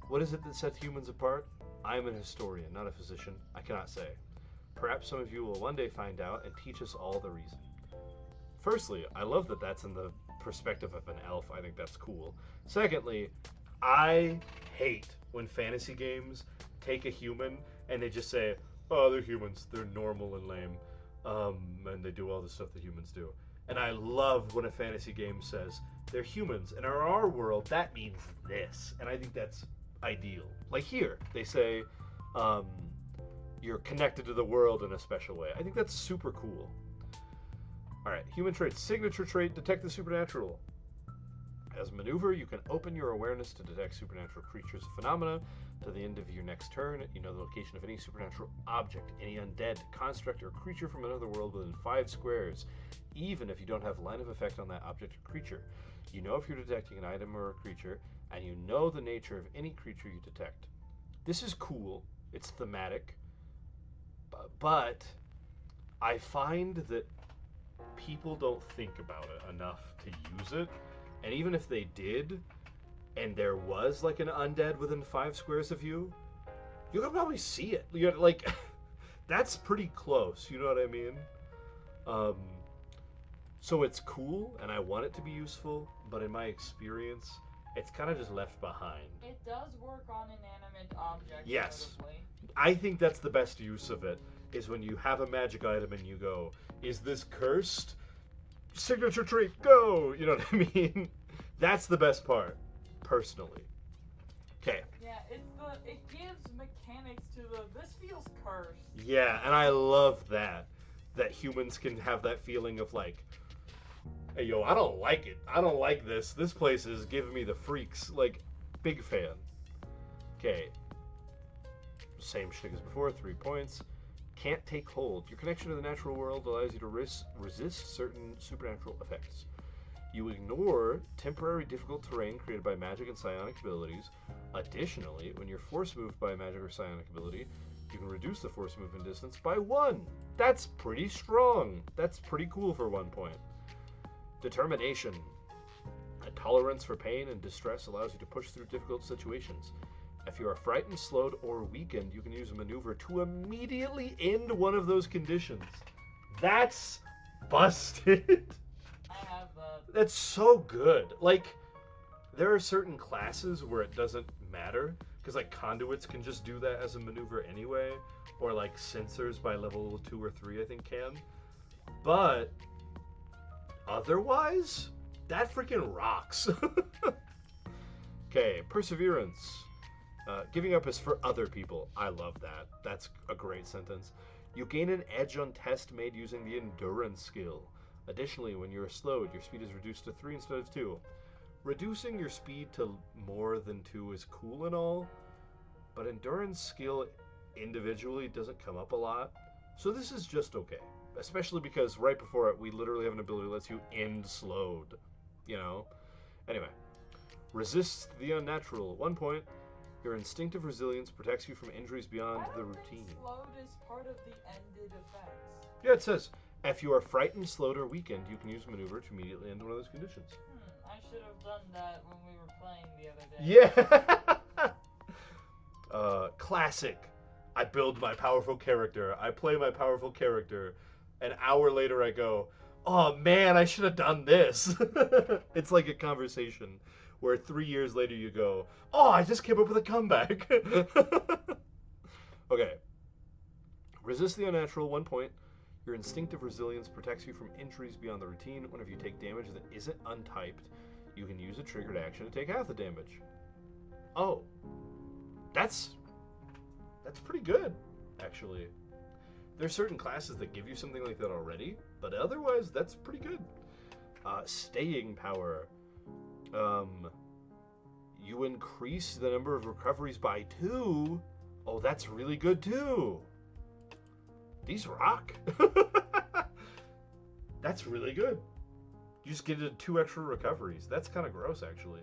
A: What is it that sets humans apart? I am an historian, not a physician. I cannot say. Perhaps some of you will one day find out and teach us all the reason. Firstly, I love that that's in the perspective of an elf. I think that's cool. Secondly, I hate when fantasy games take a human and they just say, oh, they're humans. They're normal and lame. And they do all the stuff that humans do. And I love when a fantasy game says, they're humans. And in our world, that means this. And I think that's ideal. Like here, they say, you're connected to the world in a special way. I think that's super cool. Alright, human traits. Signature trait, detect the supernatural. As a maneuver, you can open your awareness to detect supernatural creatures and phenomena. To the end of your next turn, you know the location of any supernatural object, any undead, construct, or creature from another world within 5 squares, even if you don't have line of effect on that object or creature. You know if you're detecting an item or a creature, and you know the nature of any creature you detect. This is cool. It's thematic. But I find that people don't think about it enough to use it. And even if they did, and there was like an undead within 5 squares of you, you could probably see it. You're like, that's pretty close. You know what I mean? So it's cool, and I want it to be useful, but in my experience, it's kind of just left behind.
B: It does work on inanimate objects.
A: Yes.
B: Notably.
A: I think that's the best use of it, is when you have a magic item and you go, is this cursed? Signature trait, go! You know what I mean? That's the best part, personally. Okay.
B: Yeah, it gives mechanics to this feels cursed.
A: Yeah, and I love that humans can have that feeling of like, hey, yo, I don't like it. I don't like this. This place is giving me the freaks. Like, big fan. Okay. Same shtick as before, 3 points. Can't take hold. Your connection to the natural world allows you to resist certain supernatural effects. You ignore temporary difficult terrain created by magic and psionic abilities. Additionally, when you're force moved by a magic or psionic ability, you can reduce the force movement distance by 1. That's pretty strong. That's pretty cool for 1 point. Determination. A tolerance for pain and distress allows you to push through difficult situations. If you are frightened, slowed, or weakened, you can use a maneuver to immediately end one of those conditions. That's busted.
B: I have that.
A: That's so good. Like, there are certain classes where it doesn't matter, because like conduits can just do that as a maneuver anyway, or like sensors by level 2 or 3 I think can. But otherwise, that freaking rocks. Okay, perseverance. Giving up is for other people. I love that. That's a great sentence. You gain an edge on test made using the endurance skill. Additionally, when you are slowed, your speed is reduced to 3 instead of 2. Reducing your speed to more than 2 is cool and all, but endurance skill individually doesn't come up a lot. So this is just okay. Especially because right before it, we literally have an ability that lets you end slowed. You know? Anyway. Resist the unnatural. 1 point. Your instinctive resilience protects you from injuries beyond the routine.
B: Slowed is part of the ended effects.
A: Yeah, it says, if you are frightened, slowed, or weakened, you can use maneuver to immediately end one of those conditions.
B: I should have done that when we were playing the other
A: Yeah!
B: day.
A: Classic. I build my powerful character. I play my powerful character. An hour later I go, oh man, I should have done this. It's like a conversation where 3 years later you go, oh, I just came up with a comeback. Okay. Resist the unnatural. 1 point. Your instinctive resilience protects you from injuries beyond the routine. Whenever you take damage that isn't untyped, you can use a triggered action to take half the damage. Oh. That's pretty good, actually. There's certain classes that give you something like that already, but otherwise, that's pretty good. Staying power. You increase the number of recoveries by 2. Oh, that's really good too. These rock. That's really good. You just get 2 extra recoveries. That's kind of gross, actually.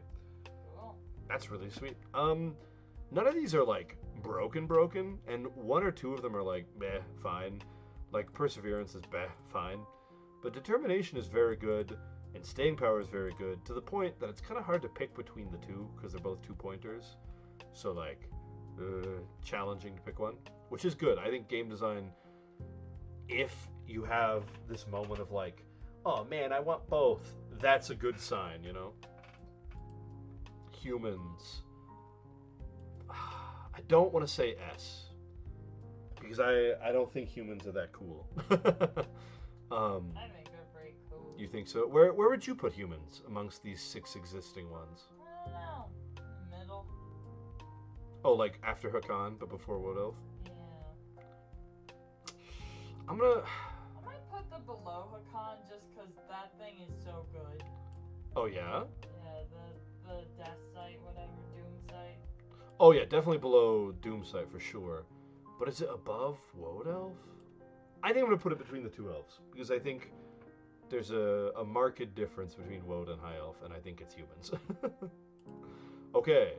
B: Cool.
A: That's really sweet. None of these are like broken, and 1 or 2 of them are like, meh, fine. Like perseverance is fine. But determination is very good, and staying power is very good, to the point that it's kind of hard to pick between the two, because they're both 2-pointers. So like, challenging to pick one, which is good. I think game design, if you have this moment of like, oh man, I want both, that's a good sign, you know? Humans. I don't want to say S, because I don't think humans are that cool.
B: I think they're pretty cool.
A: You think so? Where would you put humans amongst these 6 existing ones?
B: I don't know. Middle.
A: Oh, like after Hakan, but before Wood Elf?
B: Yeah.
A: I
B: might put the below Hakan just because that thing is so good.
A: Oh, yeah?
B: Yeah, the death site, whatever, doom site.
A: Oh, yeah, definitely below Doomsight for sure. But is it above Woad Elf? I think I'm going to put it between the 2 elves, because I think there's a marked difference between Woad and High Elf, and I think it's humans. Okay,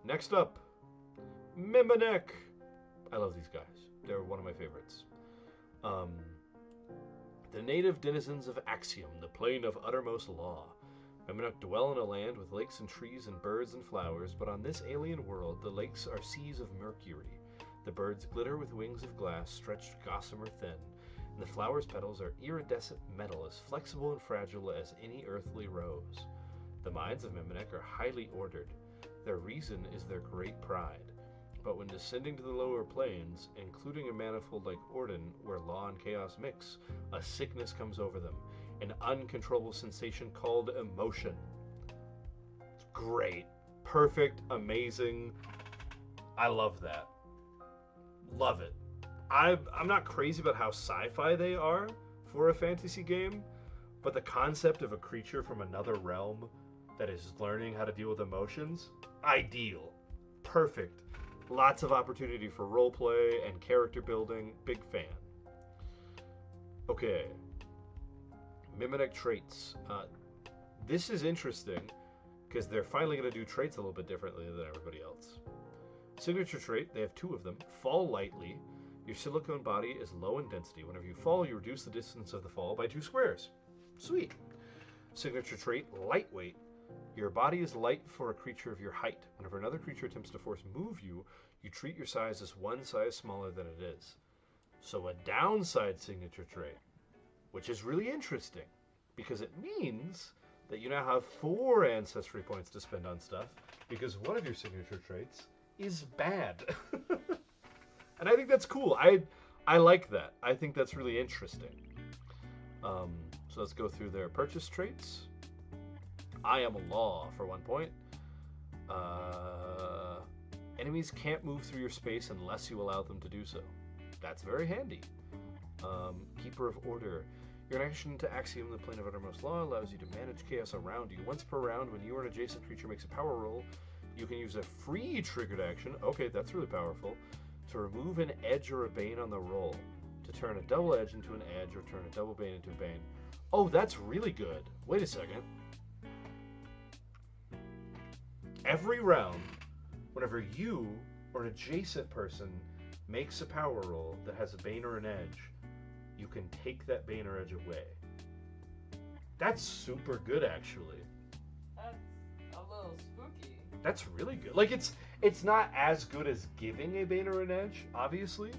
A: next up, Miminek. I love these guys. They're one of my favorites. The native denizens of Axiom, the plane of uttermost law. Miminek dwell in a land with lakes and trees and birds and flowers, but on this alien world, the lakes are seas of mercury. The birds glitter with wings of glass, stretched gossamer thin, and the flowers' petals are iridescent metal, as flexible and fragile as any earthly rose. The minds of Miminek are highly ordered. Their reason is their great pride. But when descending to the lower planes, including a manifold like Orden, where law and chaos mix, a sickness comes over them, an uncontrollable sensation called emotion. It's great. Perfect. Amazing. I love that. Love it. I'm not crazy about how sci-fi they are for a fantasy game, but the concept of a creature from another realm that is learning how to deal with emotions, ideal. Perfect. Lots of opportunity for roleplay and character building. Big fan. Okay. Miminek traits. This is interesting because they're finally going to do traits a little bit differently than everybody else. Signature trait, they have two of them. Fall lightly. Your silicone body is low in density. Whenever you fall, you reduce the distance of the fall by 2 squares. Sweet. Signature trait, lightweight. Your body is light for a creature of your height. Whenever another creature attempts to force move you, you treat your size as 1 size smaller than it is. So a downside signature trait, which is really interesting because it means that you now have 4 ancestry points to spend on stuff because one of your signature traits is bad. And I think that's cool. I like that. I think that's really interesting. So let's go through their purchase traits. I am a law for 1 point. Enemies can't move through your space unless you allow them to do so. That's very handy. Keeper of Order. Your action to Axiom, the Plane of Uttermost Law, allows you to manage chaos around you. Once per round, when you or an adjacent creature makes a power roll, you can use a free triggered action, okay, that's really powerful, to remove an edge or a bane on the roll, to turn a double edge into an edge or turn a double bane into a bane. Oh, that's really good. Wait a second. Every round, whenever you or an adjacent person makes a power roll that has a bane or an edge, you can take that bane or edge away. That's super good, actually.
B: That's a little spooky.
A: That's really good. Like, it's not as good as giving a bane or an edge, obviously,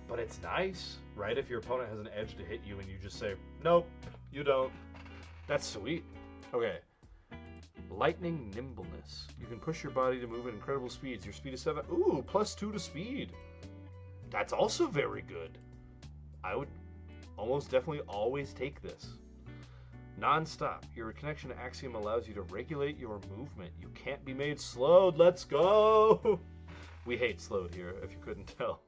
A: but it's nice, right? If your opponent has an edge to hit you and you just say, nope, you don't. That's sweet. Okay. Lightning Nimbleness. You can push your body to move at incredible speeds. Your speed is 7. Ooh, +2 to speed. That's also very good. I would almost definitely always take this. Non-stop. Your connection to Axiom allows you to regulate your movement. You can't be made slowed. Let's go! We hate slowed here, if you couldn't tell.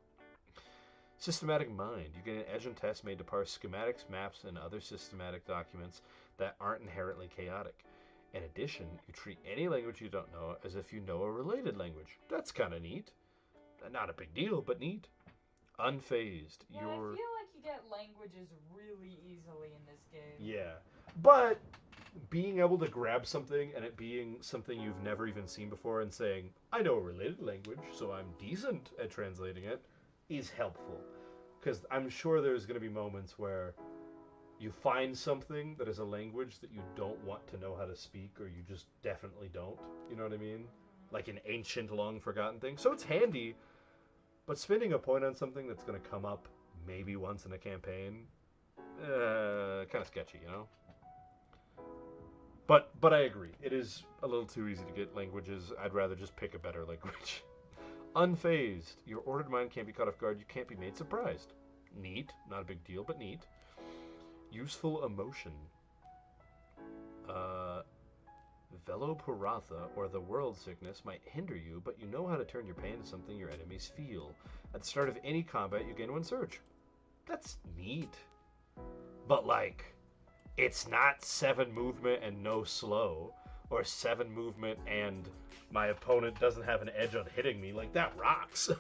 A: Systematic Mind. You get an edge and test made to parse schematics, maps, and other systematic documents that aren't inherently chaotic. In addition, you treat any language you don't know as if you know a related language. That's kind of neat. Not a big deal, but neat. Unfazed.
B: Yeah, I feel like you get languages really easily in this game.
A: Yeah, but being able to grab something and it being something you've never even seen before and saying, I know a related language, so I'm decent at translating it, is helpful. Because I'm sure there's going to be moments where you find something that is a language that you don't want to know how to speak, or you just definitely don't. You know what I mean? Like an ancient, long-forgotten thing. So it's handy, but spending a point on something that's going to come up maybe once in a campaign, kind of sketchy, you know? But I agree. It is a little too easy to get languages. I'd rather just pick a better language. Unfazed. Your ordered mind can't be caught off guard. You can't be made surprised. Neat. Not a big deal, but neat. Useful emotion. Veloparatha, or the world sickness, might hinder you, but you know how to turn your pain into something your enemies feel. At the start of any combat, you gain 1 surge. That's neat. But, like, it's not 7 movement and no slow, or 7 movement and my opponent doesn't have an edge on hitting me. Like, that rocks.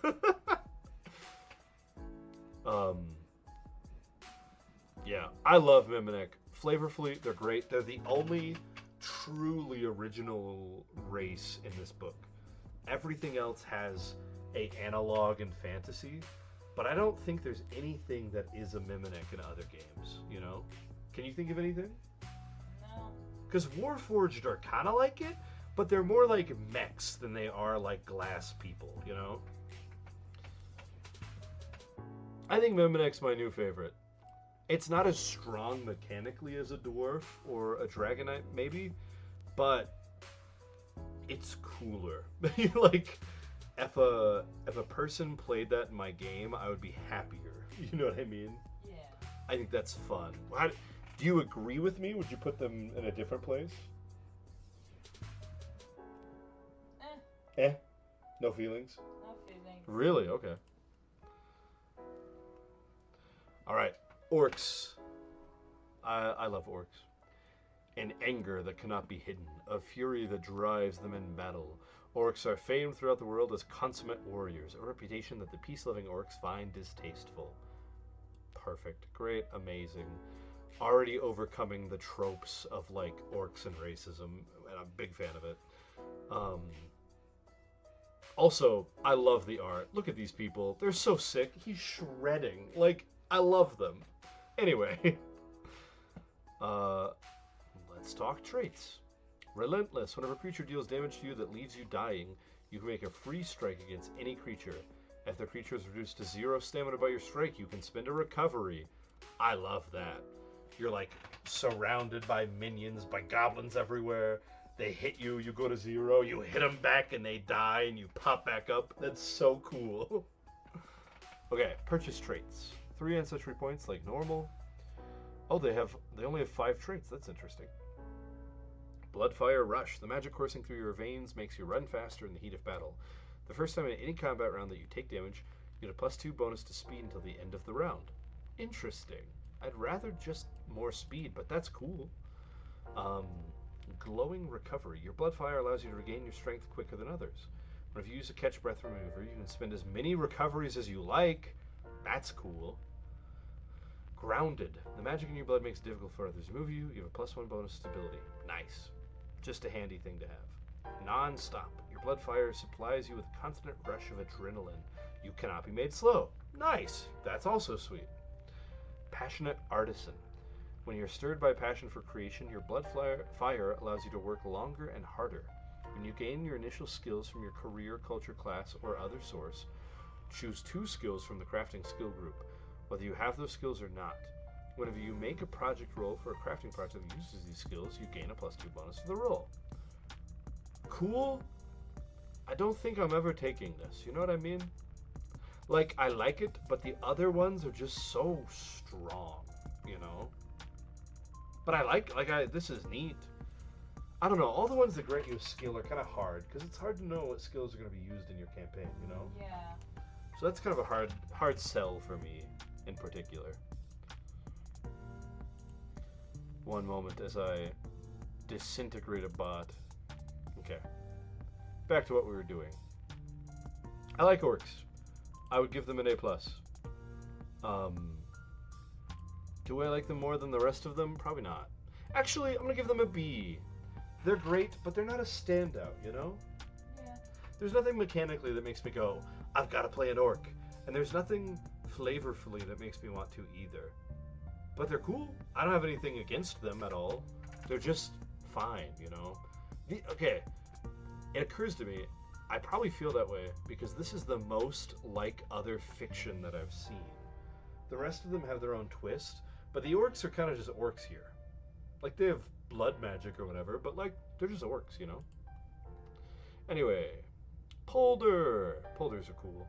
A: Yeah, I love Mimic. Flavorfully, they're great. They're the only truly original race in this book. Everything else has a analog in fantasy, but I don't think there's anything that is a Mimic in other games, you know? Can you think of anything?
B: No.
A: Because Warforged are kind of like it, but they're more like mechs than they are like glass people, you know? I think Miminic's my new favorite. It's not as strong mechanically as a dwarf or a dragonite, maybe, but it's cooler. Like, if a person played that in my game, I would be happier. You know what I mean?
B: Yeah.
A: I think that's fun. Do you agree with me? Would you put them in a different place? No feelings?
B: No feelings.
A: Really? Okay. All right. Orcs. I love orcs. An anger that cannot be hidden, a fury that drives them in battle. Orcs are famed throughout the world as consummate warriors, a reputation that the peace-loving orcs find distasteful. Perfect. Great. Amazing. Already overcoming the tropes of, like, orcs and racism, and I'm a big fan of it. Also, I love the art. Look at these people. They're so sick. He's shredding. Like, I love them. Anyway, uh, let's talk traits. Relentless. Whenever a creature deals damage to you that leaves you dying, you can make a free strike against any creature. If the creature is reduced to 0 stamina by your strike, you can spend a recovery. I love that. You're like surrounded by minions, by goblins everywhere. They hit you, you go to 0, you hit them back and they die and you pop back up. That's so cool. Okay, purchase traits. 3 ancestry points like normal. Oh, they only have 5 traits. That's interesting. Bloodfire Rush. The magic coursing through your veins makes you run faster in the heat of battle. The first time in any combat round that you take damage, you get a +2 bonus to speed until the end of the round. Interesting. I'd rather just more speed, but that's cool. Glowing Recovery. Your Bloodfire allows you to regain your strength quicker than others. But if you use a Catch Breath Remover, you can spend as many recoveries as you like. That's cool. Grounded. The magic in your blood makes it difficult for others to move you. You have a +1 bonus stability. Nice. Just a handy thing to have. Non-stop. Your blood fire supplies you with a constant rush of adrenaline. You cannot be made slow. Nice. That's also sweet. Passionate Artisan. When you're stirred by passion for creation, your blood fire allows you to work longer and harder. When you gain your initial skills from your career, culture, class, or other source, choose 2 skills from the crafting skill group, whether you have those skills or not. Whenever you make a project roll for a crafting project that uses these skills, you gain a +2 bonus to the roll. Cool. I don't think I'm ever taking this. You know what I mean? Like, I like it, but the other ones are just so strong, you know? But this is neat. I don't know, all the ones that grant you a skill are kind of hard, because it's hard to know what skills are going to be used in your campaign, you know?
B: Yeah.
A: So that's kind of a hard sell for me, in particular. One moment as I disintegrate a bot. Okay. Back to what we were doing. I like orcs. I would give them an A+. Do I like them more than the rest of them? Probably not. Actually, I'm going to give them a B. They're great, but they're not a standout, you know?
B: Yeah.
A: There's nothing mechanically that makes me go, I've got to play an orc. And there's nothing flavorfully that makes me want to either. But they're cool. I don't have anything against them at all. They're just fine, you know? Okay, it occurs to me, I probably feel that way because this is the most like other fiction that I've seen. The rest of them have their own twist, but the orcs are kind of just orcs here. Like, they have blood magic or whatever, but, like, they're just orcs, you know? Anyway, Polder. Polders are cool.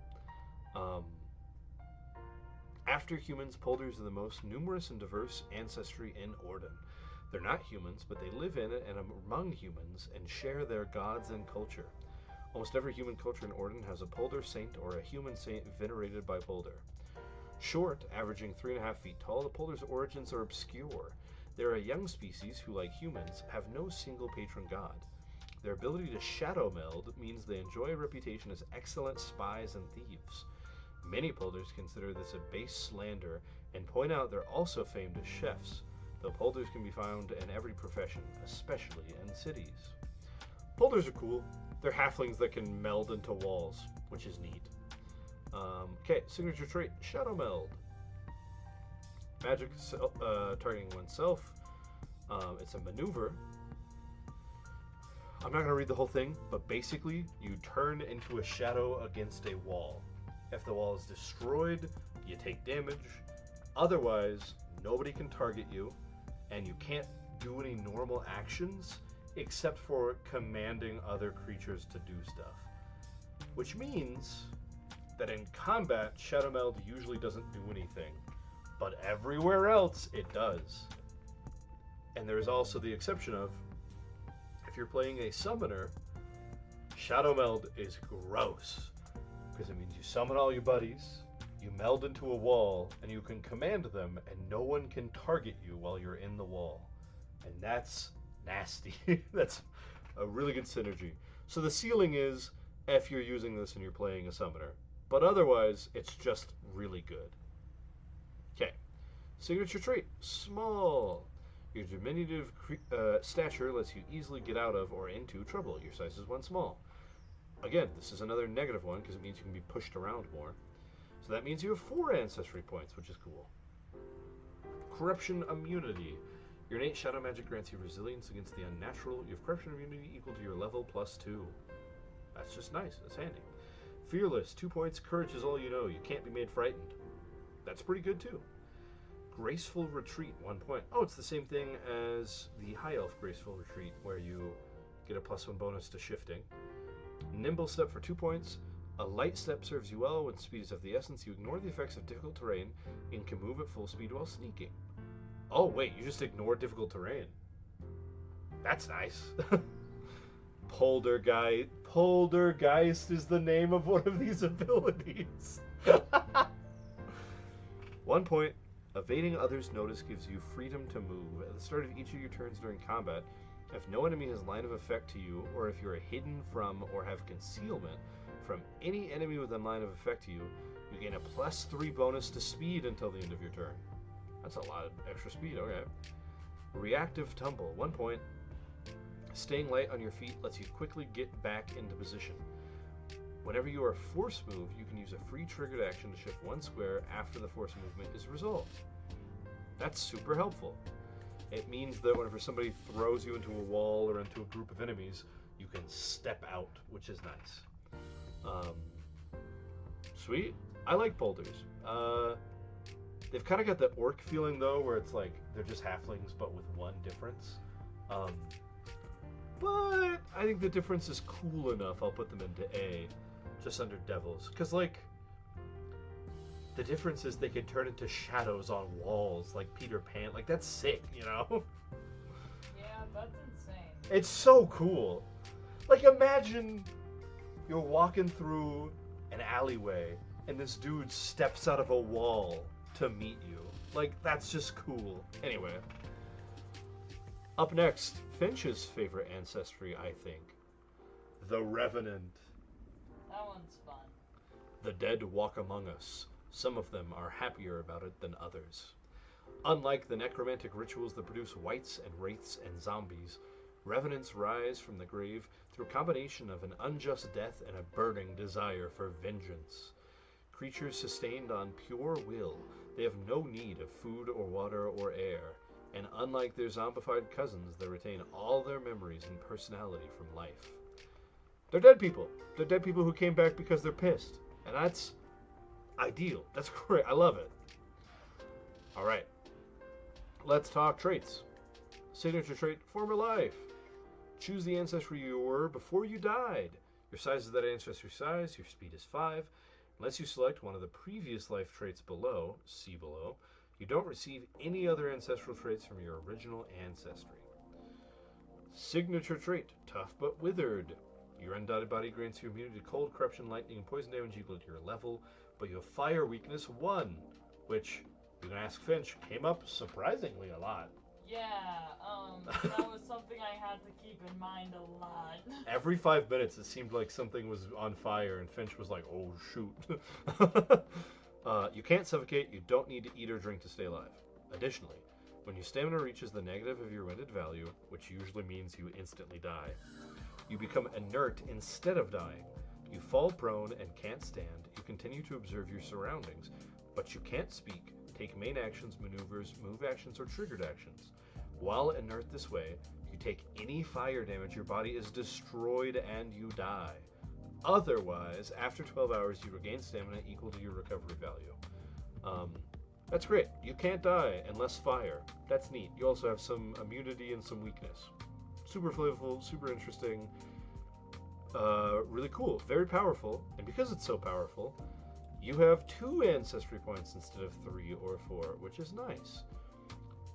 A: After humans, polders are the most numerous and diverse ancestry in Orden. They're not humans, but they live in it and among humans and share their gods and culture. Almost every human culture in Orden has a polder saint or a human saint venerated by polder. Short, averaging 3.5 feet tall, the polder's origins are obscure. They're a young species who, like humans, have no single patron god. Their ability to shadow meld means they enjoy a reputation as excellent spies and thieves. Many polders consider this a base slander and point out they're also famed as chefs, though polders can be found in every profession, especially in cities. Polders are cool. They're halflings that can meld into walls, which is neat. Okay, signature trait, Shadow Meld. Magic targeting oneself. It's a maneuver. I'm not going to read the whole thing, but basically, you turn into a shadow against a wall. If the wall is destroyed, you take damage. Otherwise, nobody can target you, and you can't do any normal actions except for commanding other creatures to do stuff. Which means that in combat, Shadow Meld usually doesn't do anything, but everywhere else it does. And there's also the exception of, if you're playing a summoner, Shadow Meld is gross, because it means you summon all your buddies, you meld into a wall, and you can command them, and no one can target you while you're in the wall. And that's nasty. That's a really good synergy. So the ceiling is if you're using this and you're playing a summoner, but otherwise it's just really good. Okay, signature trait, small. Your diminutive stature lets you easily get out of or into trouble. Your size is 1 small. Again, this is another negative one because it means you can be pushed around more. So that means you have 4 ancestry points, which is cool. Corruption immunity. Your innate shadow magic grants you resilience against the unnatural. You have corruption immunity equal to your level plus 2. That's just nice. That's handy. Fearless, 2 points. Courage is all you know. You can't be made frightened. That's pretty good too. Graceful retreat, 1 point. Oh, it's the same thing as the high elf graceful retreat, where you get a +1 bonus to shifting. Nimble step for 2 points. A light step serves you well when speed is of the essence. You ignore the effects of difficult terrain and can move at full speed while sneaking. Oh wait, you just ignore difficult terrain. That's nice. Poltergeist is the name of one of these abilities. 1 point. Evading others' notice gives you freedom to move. At the start of each of your turns during combat, if no enemy has line of effect to you, or if you are hidden from or have concealment from any enemy within line of effect to you, you gain a +3 bonus to speed until the end of your turn. That's a lot of extra speed, okay. Reactive tumble, 1 point. Staying light on your feet lets you quickly get back into position. Whenever you are force moved, you can use a free triggered action to shift 1 square after the force movement is resolved. That's super helpful. It means that whenever somebody throws you into a wall or into a group of enemies, you can step out, which is nice. Sweet. I like boulders. They've kind of got that orc feeling though, where it's like they're just halflings but with one difference. But I think the difference is cool enough. I'll put them into A, just under devils, because like the difference is they can turn into shadows on walls, like Peter Pan. Like that's sick, you know?
B: Yeah, that's insane.
A: It's so cool. Like imagine you're walking through an alleyway and this dude steps out of a wall to meet you. Like, that's just cool. Anyway. Up next, Finch's favorite ancestry, I think. The Revenant.
B: That one's fun.
A: The dead walk among us. Some of them are happier about it than others. Unlike the necromantic rituals that produce wights and wraiths and zombies, revenants rise from the grave through a combination of an unjust death and a burning desire for vengeance. Creatures sustained on pure will, they have no need of food or water or air, and unlike their zombified cousins, they retain all their memories and personality from life. They're dead people. They're dead people who came back because they're pissed. And that's ideal. That's great. I love it. All right. Let's talk traits. Signature trait, former life. Choose the ancestry you were before you died. Your size is that ancestry size. Your speed is 5. Unless you select one of the previous life traits below, see below, you don't receive any other ancestral traits from your original ancestry. Signature trait, tough but withered. Your undyed body grants you immunity to cold, corruption, lightning, and poison damage equal to your level, but you have fire weakness 1, which, you can ask Finch, came up surprisingly a lot.
B: Yeah, that was something I had to keep in mind a lot.
A: Every 5 minutes it seemed like something was on fire and Finch was like, oh shoot. You can't suffocate, you don't need to eat or drink to stay alive. Additionally, when your stamina reaches the negative of your rented value, which usually means you instantly die, you become inert instead of dying. You fall prone and can't stand, you continue to observe your surroundings, but you can't speak, take main actions, maneuvers, move actions, or triggered actions. While inert this way, you take any fire damage, your body is destroyed and you die. Otherwise, after 12 hours, you regain stamina equal to your recovery value. That's great. You can't die unless fire. That's neat. You also have some immunity and some weakness. Super flavorful, super interesting, really cool, very powerful, and because it's so powerful, you have 2 ancestry points instead of 3 or 4, which is nice.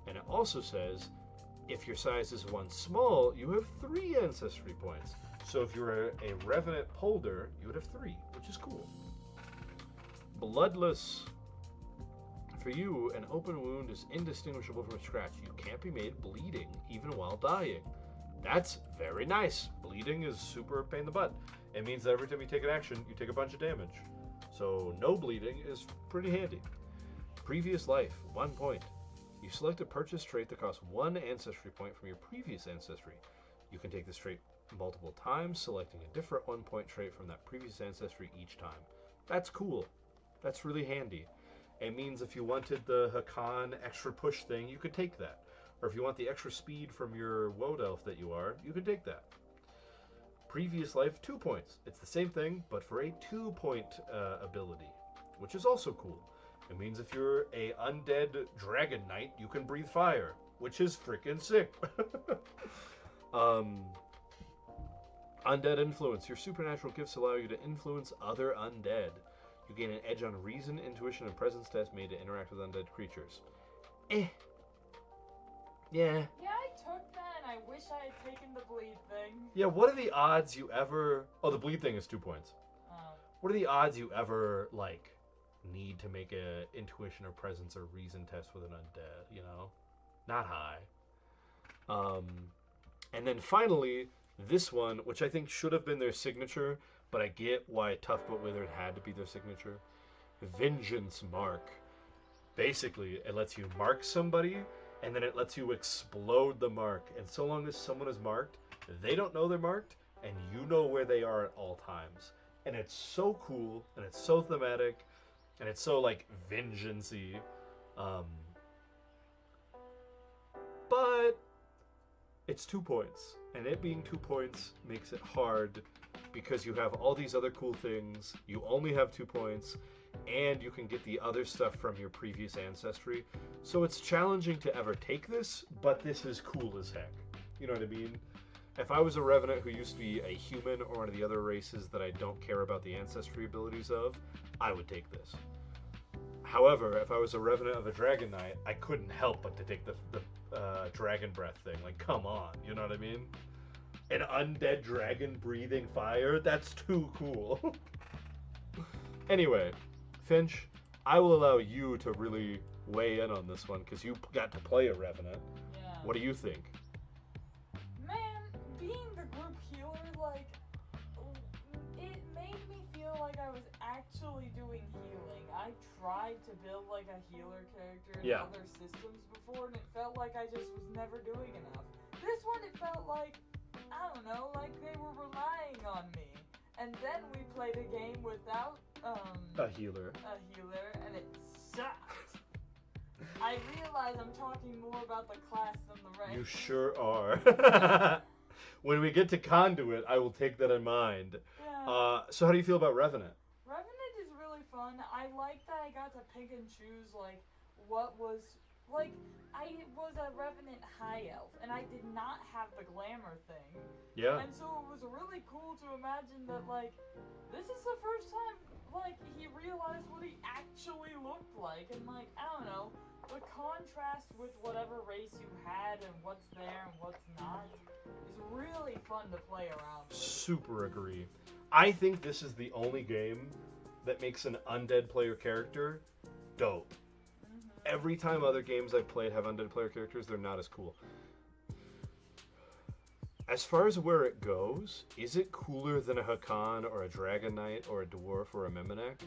A: And it also says, if your size is 1 small, you have 3 ancestry points. So if you're a Revenant Polder, you would have 3, which is cool. Bloodless. For you, an open wound is indistinguishable from a scratch. You can't be made bleeding, even while dying. That's very nice. Bleeding is super pain in the butt. It means that every time you take an action, you take a bunch of damage. So no bleeding is pretty handy. Previous life, 1 point. You select a purchase trait that costs 1 ancestry point from your previous ancestry. You can take this trait multiple times, selecting a different 1-point trait from that previous ancestry each time. That's cool. That's really handy. It means if you wanted the Hakan extra push thing, you could take that. Or if you want the extra speed from your Woad Elf that you are, you could take that. Previous life, 2 points. It's the same thing, but for a 2-point ability, which is also cool. It means if you're a undead dragon knight, you can breathe fire, which is freaking sick. Undead influence. Your supernatural gifts allow you to influence other undead. You gain an edge on reason, intuition, and presence tests made to interact with undead creatures. Eh. Yeah.
B: Yeah, I took that and I wish I had taken the bleed thing.
A: Yeah, what are the odds you ever... Oh, the bleed thing is 2 points.
B: Oh.
A: What are the odds you ever, like, need to make a intuition or presence or reason test with an undead, you know? Not high. And then finally, this one, which I think should have been their signature, but I get why Tough But Withered had to be their signature. Vengeance Mark. Basically, it lets you mark somebody, and then it lets you explode the mark. And so long as someone is marked, they don't know they're marked, and you know where they are at all times. And it's so cool, and it's so thematic, and it's so, like, vengeance-y. But it's 2 points, and it being 2 points makes it hard because you have all these other cool things, you only have 2 points, and you can get the other stuff from your previous ancestry. So it's challenging to ever take this, but this is cool as heck. You know what I mean? If I was a Revenant who used to be a human or one of the other races that I don't care about the ancestry abilities of, I would take this. However, if I was a Revenant of a Dragon Knight, I couldn't help but to take the Dragon Breath thing. Like, come on, you know what I mean? An undead dragon breathing fire? That's too cool. Anyway, Finch, I will allow you to really weigh in on this one because you got to play a Revenant.
B: Yeah.
A: What do you think?
B: Man, being the group healer, like, it made me feel like I was actually doing healing. I tried to build like a healer character in other systems before, and it felt like I just was never doing enough. This one, it felt like, I don't know, like they were relying on me. And then we played a game without
A: a healer,
B: and it sucked. I realize I'm talking more about the class than the race.
A: You sure are. When we get to Conduit, I will take that in mind.
B: Yeah.
A: So how do you feel about Revenant?
B: Revenant is really fun. I like that I got to pick and choose, like, what was... Like, I was a Revenant High Elf, and I did not have the glamour thing.
A: Yeah.
B: And so it was really cool to imagine that, like, this is the first time, like, he realized what he actually looked like. And, like, I don't know, the contrast with whatever race you had and what's there and what's not is really fun to play around with.
A: Super agree. I think this is the only game that makes an undead player character dope. Every time other games I've played have undead player characters, they're not as cool. As far as where it goes, is it cooler than a Hakan or a Dragon Knight or a Dwarf or a Miminek?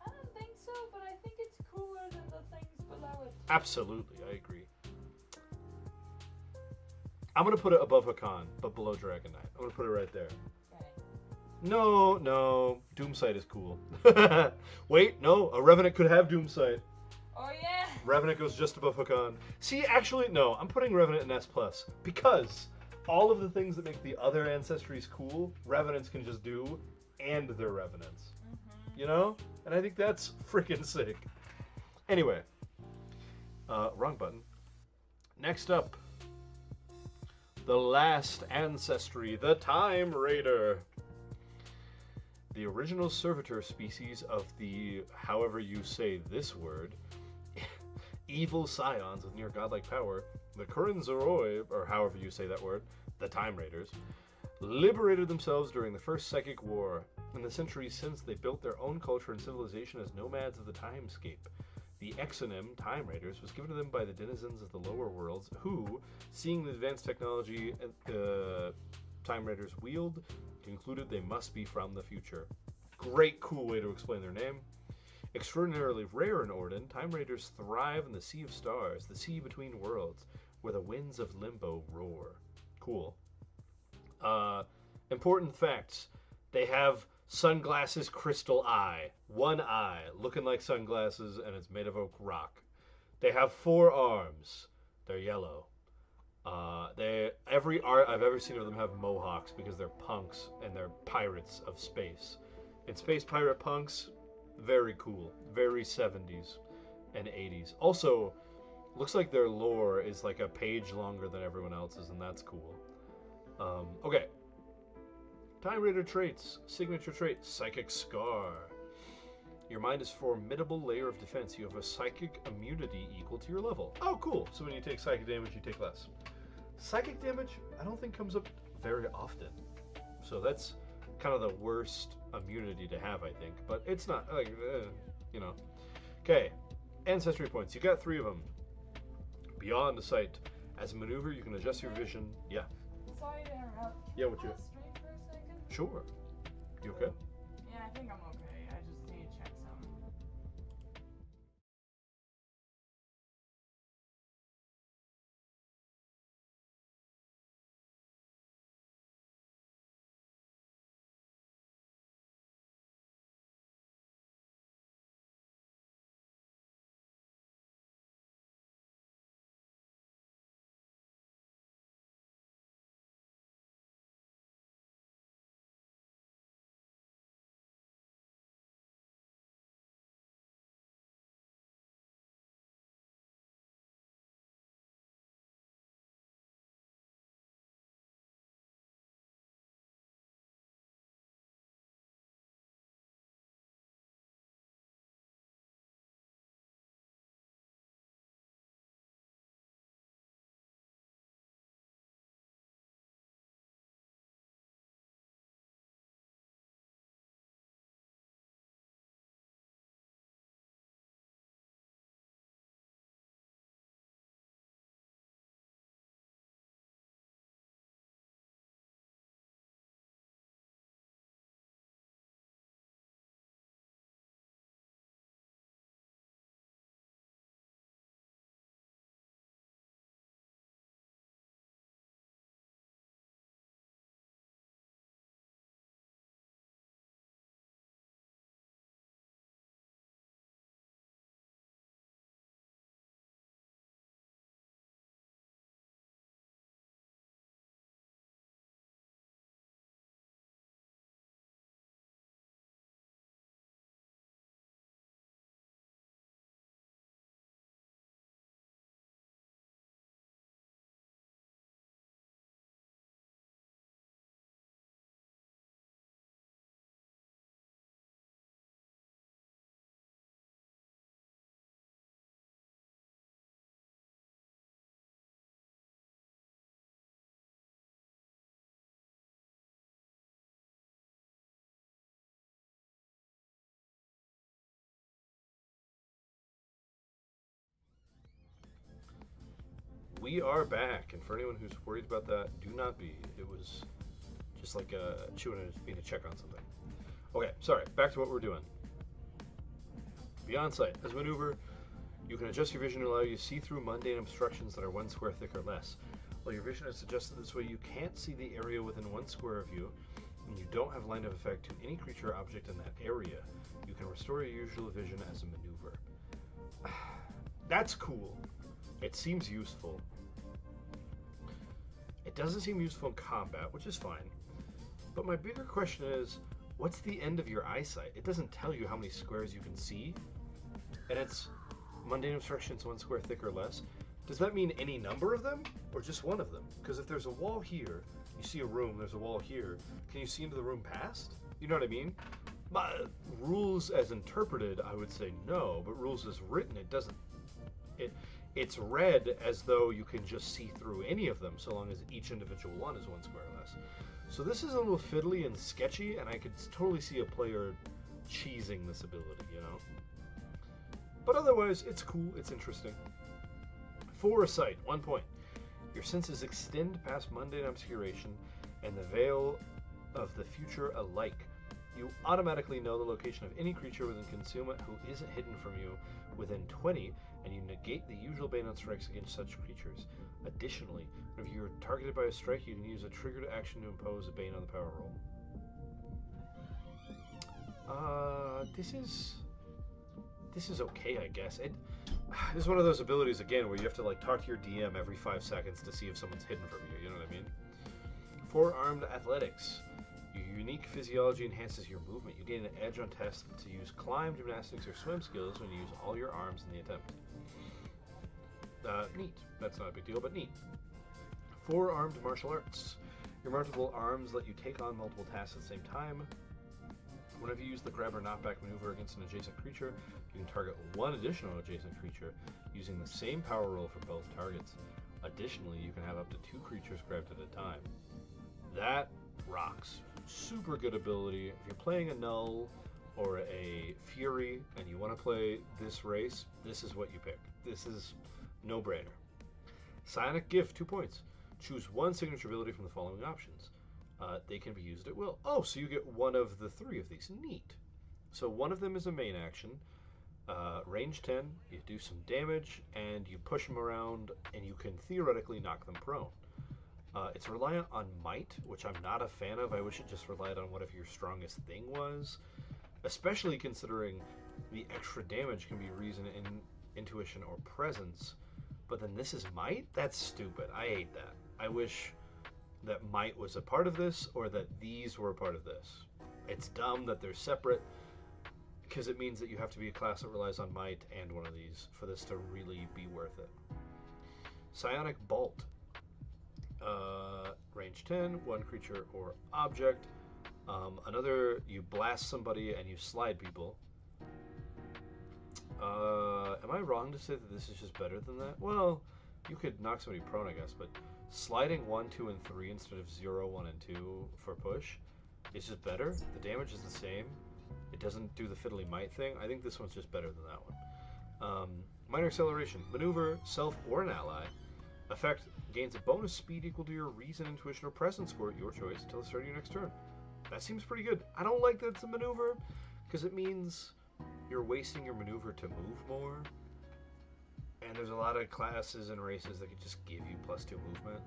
B: I don't think so, but I think it's cooler than the things below it.
A: Absolutely, I agree. I'm going to put it above Hakan, but below Dragon Knight. I'm going to put it right there.
B: Okay.
A: No, Doomsight is cool. Wait, no, a Revenant could have Doomsight.
B: Oh yeah!
A: Revenant goes just above Hakan. See, actually, no, I'm putting Revenant in S+, because all of the things that make the other Ancestries cool, Revenants can just do, and they're Revenants. You know? And I think that's freaking sick. Anyway. Wrong button. Next up. The last Ancestry, the Time Raider. The original servitor species of the, however you say this word, evil scions with near godlike power, the Kurinzoroi, or however you say that word, the Time Raiders, liberated themselves during the First Psychic War. In the centuries since, they built their own culture and civilization as nomads of the timescape. The exonym, Time Raiders, was given to them by the denizens of the lower worlds, who, seeing the advanced technology Time Raiders wield, concluded they must be from the future. Great, cool way to explain their name. Extraordinarily rare in Orden, Time Raiders thrive in the Sea of Stars, the sea between worlds, where the winds of limbo roar. Cool. Important facts. They have sunglasses crystal eye. One eye, looking like sunglasses, and it's made of oak rock. They have 4 arms. They're yellow. They every art I've ever seen of them have mohawks because they're punks and they're pirates of space. And space pirate punks, very cool, very 70s and 80s. Also, looks like their lore is like a page longer than everyone else's, and that's cool. Okay, Time Raider traits, signature trait, Psychic Scar. Your mind is a formidable layer of defense. You have a psychic immunity equal to your level. Oh, cool. So when you take psychic damage, you take less. Psychic damage, I don't think comes up very often. So that's kind of the worst immunity to have, I think. But it's not, like, you know. Okay, Ancestry points. You got 3 of them. Beyond the sight. As a maneuver, you can adjust your vision. Yeah.
B: Sorry to interrupt.
A: Yeah, what you?
B: Straight for a second.
A: Sure. You okay?
B: Yeah, I think I'm okay. I just need to check something.
A: We are back, and for anyone who's worried about that, do not be. It was just like chewing me to check on something. Okay, sorry, back to what we're doing. Beyond sight. As a maneuver, you can adjust your vision to allow you to see through mundane obstructions that are 1 square thick or less. While your vision is adjusted this way, you can't see the area within 1 square of you, and you don't have line of effect to any creature or object in that area. You can restore your usual vision as a maneuver. That's cool. It seems useful. It doesn't seem useful in combat, which is fine. But my bigger question is, what's the end of your eyesight? It doesn't tell you how many squares you can see, and it's mundane obstructions 1 square thick or less. Does that mean any number of them, or just one of them? Because if there's a wall here, you see a room, there's a wall here, can you see into the room past? You know what I mean? Rules as interpreted, I would say no, but rules as written, it doesn't. It's read as though you can just see through any of them, so long as each individual one is 1 square or less. So this is a little fiddly and sketchy, and I could totally see a player cheesing this ability, you know? But otherwise, it's cool, it's interesting. Foresight, 1 point. Your senses extend past mundane obscuration and the veil of the future alike. You automatically know the location of any creature within concealment who isn't hidden from you within 20, and you negate the usual Bane on strikes against such creatures. Additionally, if you're targeted by a strike, you can use a triggered action to impose a Bane on the power roll. This is okay, I guess. This is one of those abilities again where you have to like talk to your DM every 5 seconds to see if someone's hidden from you. You know what I mean? Four-armed athletics. Your unique physiology enhances your movement. You gain an edge on tests to use climb, gymnastics, or swim skills when you use all your arms in the attempt. Neat. That's not a big deal, but neat. Four-armed martial arts. Your multiple arms let you take on multiple tasks at the same time. Whenever you use the grab or knockback maneuver against an adjacent creature, you can target one additional adjacent creature using the same power roll for both targets. Additionally, you can have up to 2 creatures grabbed at a time. That rocks. Super good ability. If you're playing a Null or a Fury and you want to play this race, this is what you pick. This is no-brainer. Psionic Gift, 2 points. Choose one signature ability from the following options. They can be used at will. Oh, so you get one of the 3 of these. Neat. So one of them is a main action. Range 10, you do some damage, and you push them around, and you can theoretically knock them prone. It's reliant on might, which I'm not a fan of. I wish it just relied on whatever your strongest thing was, especially considering the extra damage can be reason, intuition, or presence. But then this is might? That's stupid. I hate that. I wish that might was a part of this, or that these were a part of this. It's dumb that they're separate, because it means that you have to be a class that relies on might and one of these for this to really be worth it. Psionic Bolt. Range 10, one creature or object. Another, you blast somebody and you slide people. Am I wrong to say that this is just better than that? Well, you could knock somebody prone, I guess, but sliding 1, 2, and 3 instead of 0, 1, and 2 for push is just better. The damage is the same. It doesn't do the fiddly might thing. I think this one's just better than that one. Minor acceleration. Maneuver, self, or an ally. Effect gains a bonus speed equal to your reason, intuition, or presence score at your choice until the start of your next turn. That seems pretty good. I don't like that it's a maneuver, because it means you're wasting your maneuver to move more. And there's a lot of classes and races that could just give you +2 movement.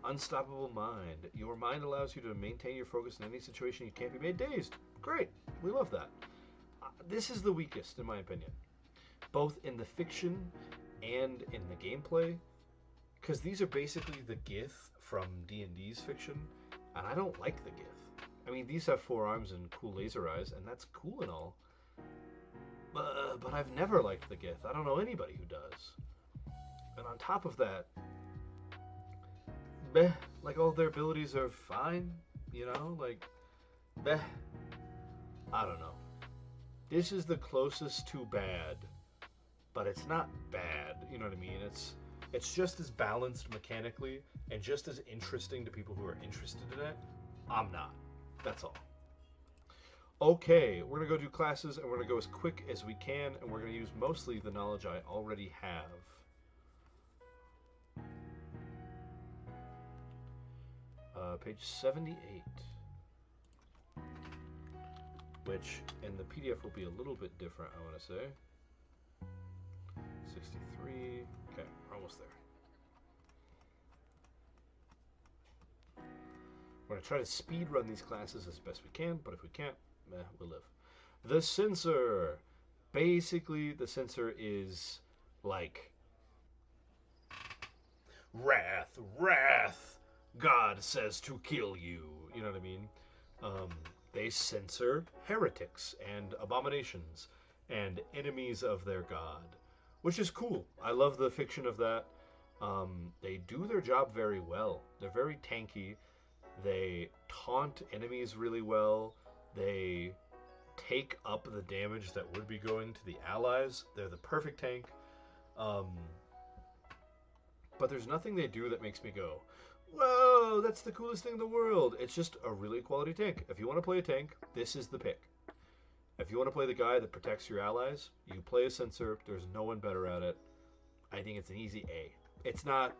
A: Unstoppable Mind. Your mind allows you to maintain your focus in any situation. You can't be made dazed. Great. We love that. This is the weakest, in my opinion. Both in the fiction and in the gameplay. Because these are basically the Gith from D&D's fiction. And I don't like the Gith. I mean, these have 4 arms and cool laser eyes. And that's cool and all. But I've never liked the Gith. I don't know anybody who does. And on top of that, like all their abilities are fine, you know, like, I don't know. This is the closest to bad, but it's not bad, you know what I mean? It's just as balanced mechanically and just as interesting to people who are interested in it. I'm not. That's all. Okay, we're going to go do classes, and we're going to go as quick as we can, and we're going to use mostly the knowledge I already have. Page 78. Which, in the PDF, will be a little bit different, I want to say. 63. Okay, we're almost there. We're going to try to speed run these classes as best we can, but if we can't, we'll live. The Censor. Basically, the Censor is like wrath, wrath. God says to kill you. You know what I mean? They censor heretics and abominations and enemies of their God, which is cool. I love the fiction of that. They do their job very well. They're very tanky. They taunt enemies really well. They take up the damage that would be going to the allies. They're the perfect tank. But there's nothing they do that makes me go, whoa, that's the coolest thing in the world. It's just a really quality tank. If you want to play a tank, this is the pick. If you want to play the guy that protects your allies, you play a Censor. There's no one better at it. I think it's an easy A. It's not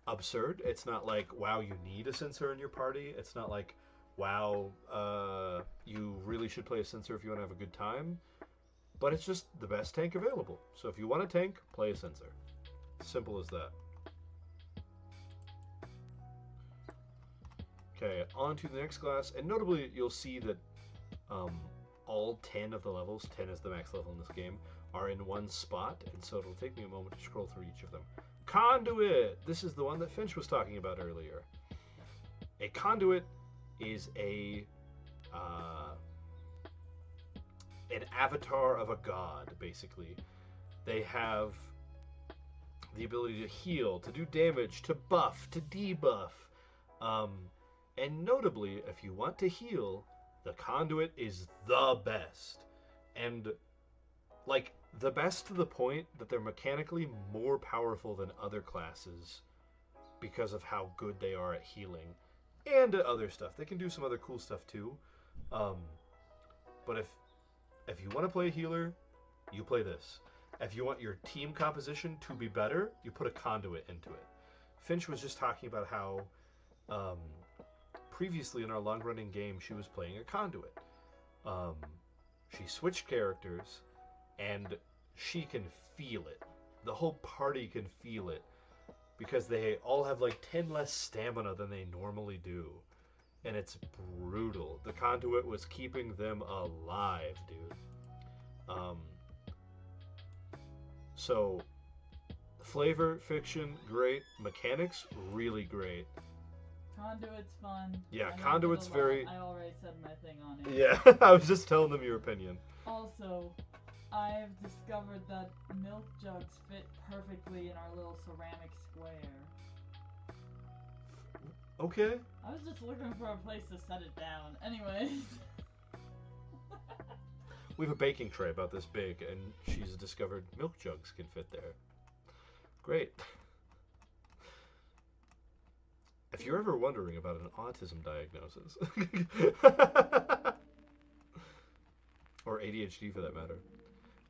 A: absurd. It's not like, wow, you need a Censor in your party. It's not like, wow, you really should play a Sensor if you want to have a good time, but it's just the best tank available. So if you want a tank, play a Sensor. Simple as that. Okay, on to the next class, and notably, you'll see that um, all 10 of the levels, 10 is the max level in this game, are in one spot, and so it'll take me a moment to scroll through each of them. Conduit! This is the one that Finch was talking about earlier. A conduit is uh, an avatar of a god, basically. They have the ability to heal, to do damage, to buff, to debuff. Um, and notably, if you want to heal, the conduit is the best. And, like, the best to the point that they're mechanically more powerful than other classes because of how good they are at healing and at other stuff. They can do some other cool stuff too. Um, but if you want to play a healer, you play this. If you want your team composition to be better, you put a conduit into it. Finch was just talking about how um, previously in our long-running game she was playing a conduit. Um, she switched characters, and she can feel it. The whole party can feel it because they all have like 10 less stamina than they normally do. And it's brutal. The conduit was keeping them alive, dude. Um, so, flavor, fiction, great. Mechanics, really great.
B: Conduit's fun.
A: Yeah,
B: I
A: Conduit's very...
B: I already said my thing on it.
A: Yeah, I was just telling them your opinion.
B: Also, I've discovered that milk jugs fit perfectly in our little ceramic square.
A: Okay.
B: I was just looking for a place to set it down. Anyways.
A: We have a baking tray about this big, and she's discovered milk jugs can fit there. Great. If you're ever wondering about an autism diagnosis, or ADHD for that matter,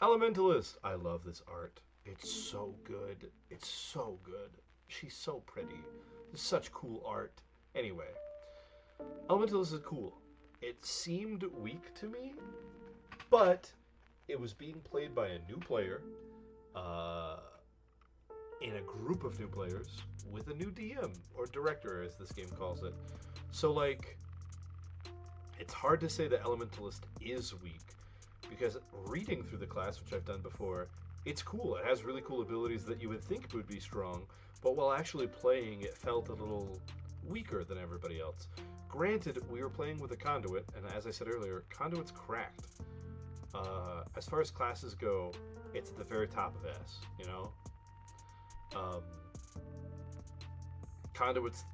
A: Elementalist, I love this art. It's so good. It's so good. She's so pretty. It's such cool art. Anyway, Elementalist is cool. It seemed weak to me, but it was being played by a new player, in a group of new players with a new DM or director, as this game calls it. So, like, it's hard to say that Elementalist is weak because reading through the class, which I've done before, it's cool. It has really cool abilities that you would think would be strong, but while actually playing, it felt a little weaker than everybody else. Granted, we were playing with a conduit, and as I said earlier, conduit's cracked. As far as classes go, it's at the very top of S, you know? Conduit's...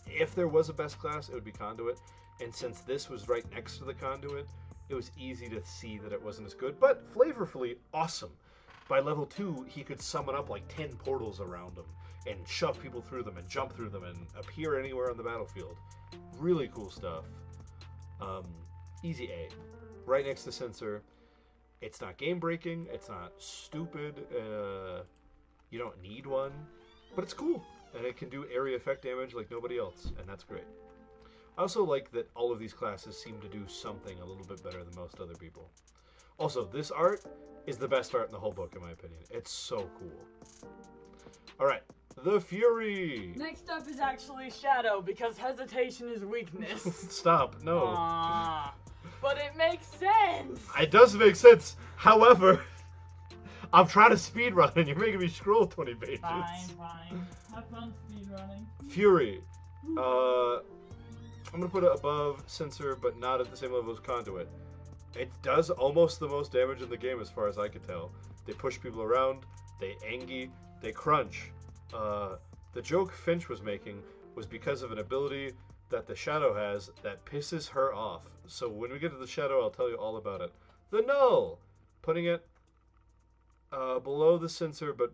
A: If there was a best class, it would be Conduit, and since this was right next to the Conduit, it was easy to see that it wasn't as good, but flavorfully awesome. By level 2, he could summon up like 10 portals around him, and shove people through them, and jump through them, and appear anywhere on the battlefield. Really cool stuff. Easy A. Right next to Sensor. It's not game-breaking, it's not stupid, you don't need one, but it's cool, and it can do area effect damage like nobody else, and that's great. I also like that all of these classes seem to do something a little bit better than most other people. Also, this art is the best art in the whole book, in my opinion. It's so cool. Alright, the Fury!
B: Next up is actually Shadow, because hesitation is weakness.
A: Stop, no.
B: But it makes sense!
A: It does make sense, however... I'm trying to speedrun and you're making me scroll 20 pages.
B: Fine. Have fun speedrunning.
A: Fury. I'm going to put it above Sensor, but not at the same level as Conduit. It does almost the most damage in the game as far as I could tell. They push people around, they angy, they crunch. The joke Finch was making was because of an ability that the Shadow has that pisses her off. So when we get to the Shadow, I'll tell you all about it. The Null! Putting it below the Sensor, but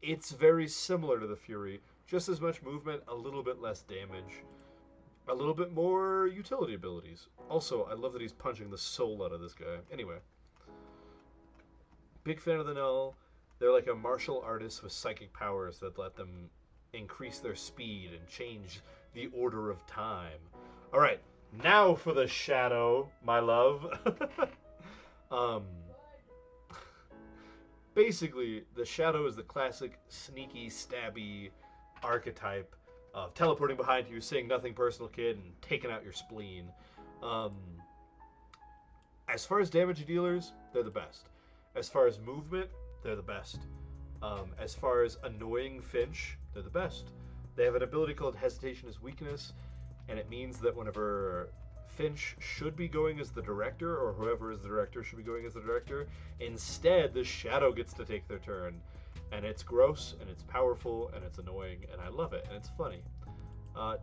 A: it's very similar to the Fury. Just as much movement, a little bit less damage, a little bit more utility abilities. Also, I love that he's punching the soul out of this guy. Anyway, big fan of the Null. They're like a martial artist with psychic powers that let them increase their speed and change the order of time. All right, now for the shadow, my love. um, Basically, the shadow is the classic sneaky, stabby archetype of teleporting behind you, saying nothing personal, kid, and taking out your spleen. Um, as far as damage dealers, they're the best. As far as movement, they're the best. As far as annoying Finch, they're the best. They have an ability called Hesitation is Weakness, and it means that whenever Finch should be going as the director, or whoever is the director should be going as the director, instead the shadow gets to take their turn. And it's gross, and it's powerful, and it's annoying, and I love it, and it's funny.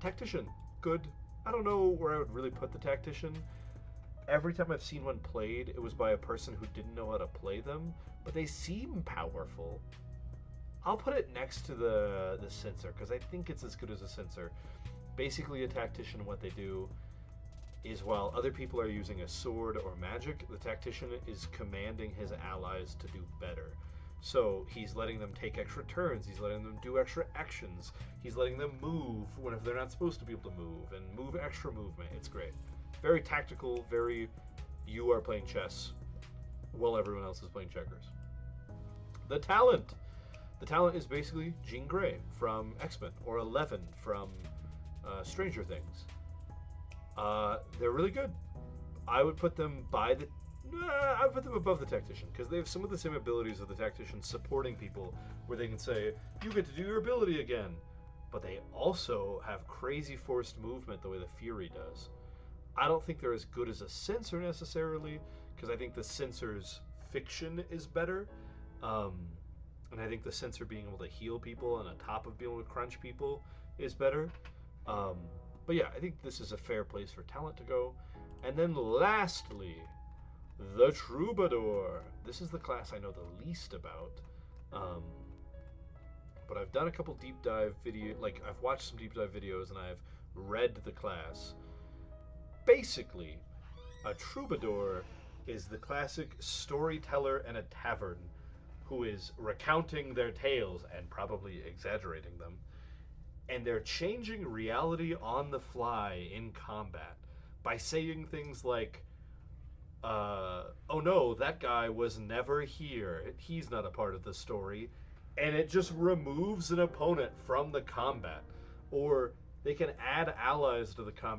A: Tactician, good. I don't know where I would really put the Tactician. Every time I've seen one played, it was by a person who didn't know how to play them, but they seem powerful. I'll put it next to the Censor, because I think it's as good as a Censor. Basically, a Tactician, what they do is while other people are using a sword or magic, the Tactician is commanding his allies to do better. So he's letting them take extra turns, he's letting them do extra actions, he's letting them move whenever they're not supposed to be able to move, and move extra movement. It's great. Very tactical, very you are playing chess while everyone else is playing checkers. The talent. The talent is basically Jean Grey from X-Men, or Eleven from Stranger Things. They're really good. I would put them I would put them above the Tactician, because they have some of the same abilities of the Tactician, supporting people, where they can say, you get to do your ability again. But they also have crazy forced movement the way the Fury does. I don't think they're as good as a Censor necessarily, because I think the Censor's fiction is better. And I think the Censor being able to heal people on top of being able to crunch people is better. But yeah, I think this is a fair place for talent to go. And then lastly, the Troubadour. This is the class I know the least about. But I've done a couple deep dive I've watched some deep dive videos and I've read the class. Basically, a troubadour is the classic storyteller in a tavern who is recounting their tales and probably exaggerating them. And they're changing reality on the fly in combat by saying things like, oh no, that guy was never here. He's not a part of the story. And it just removes an opponent from the combat. Or they can add allies to the combat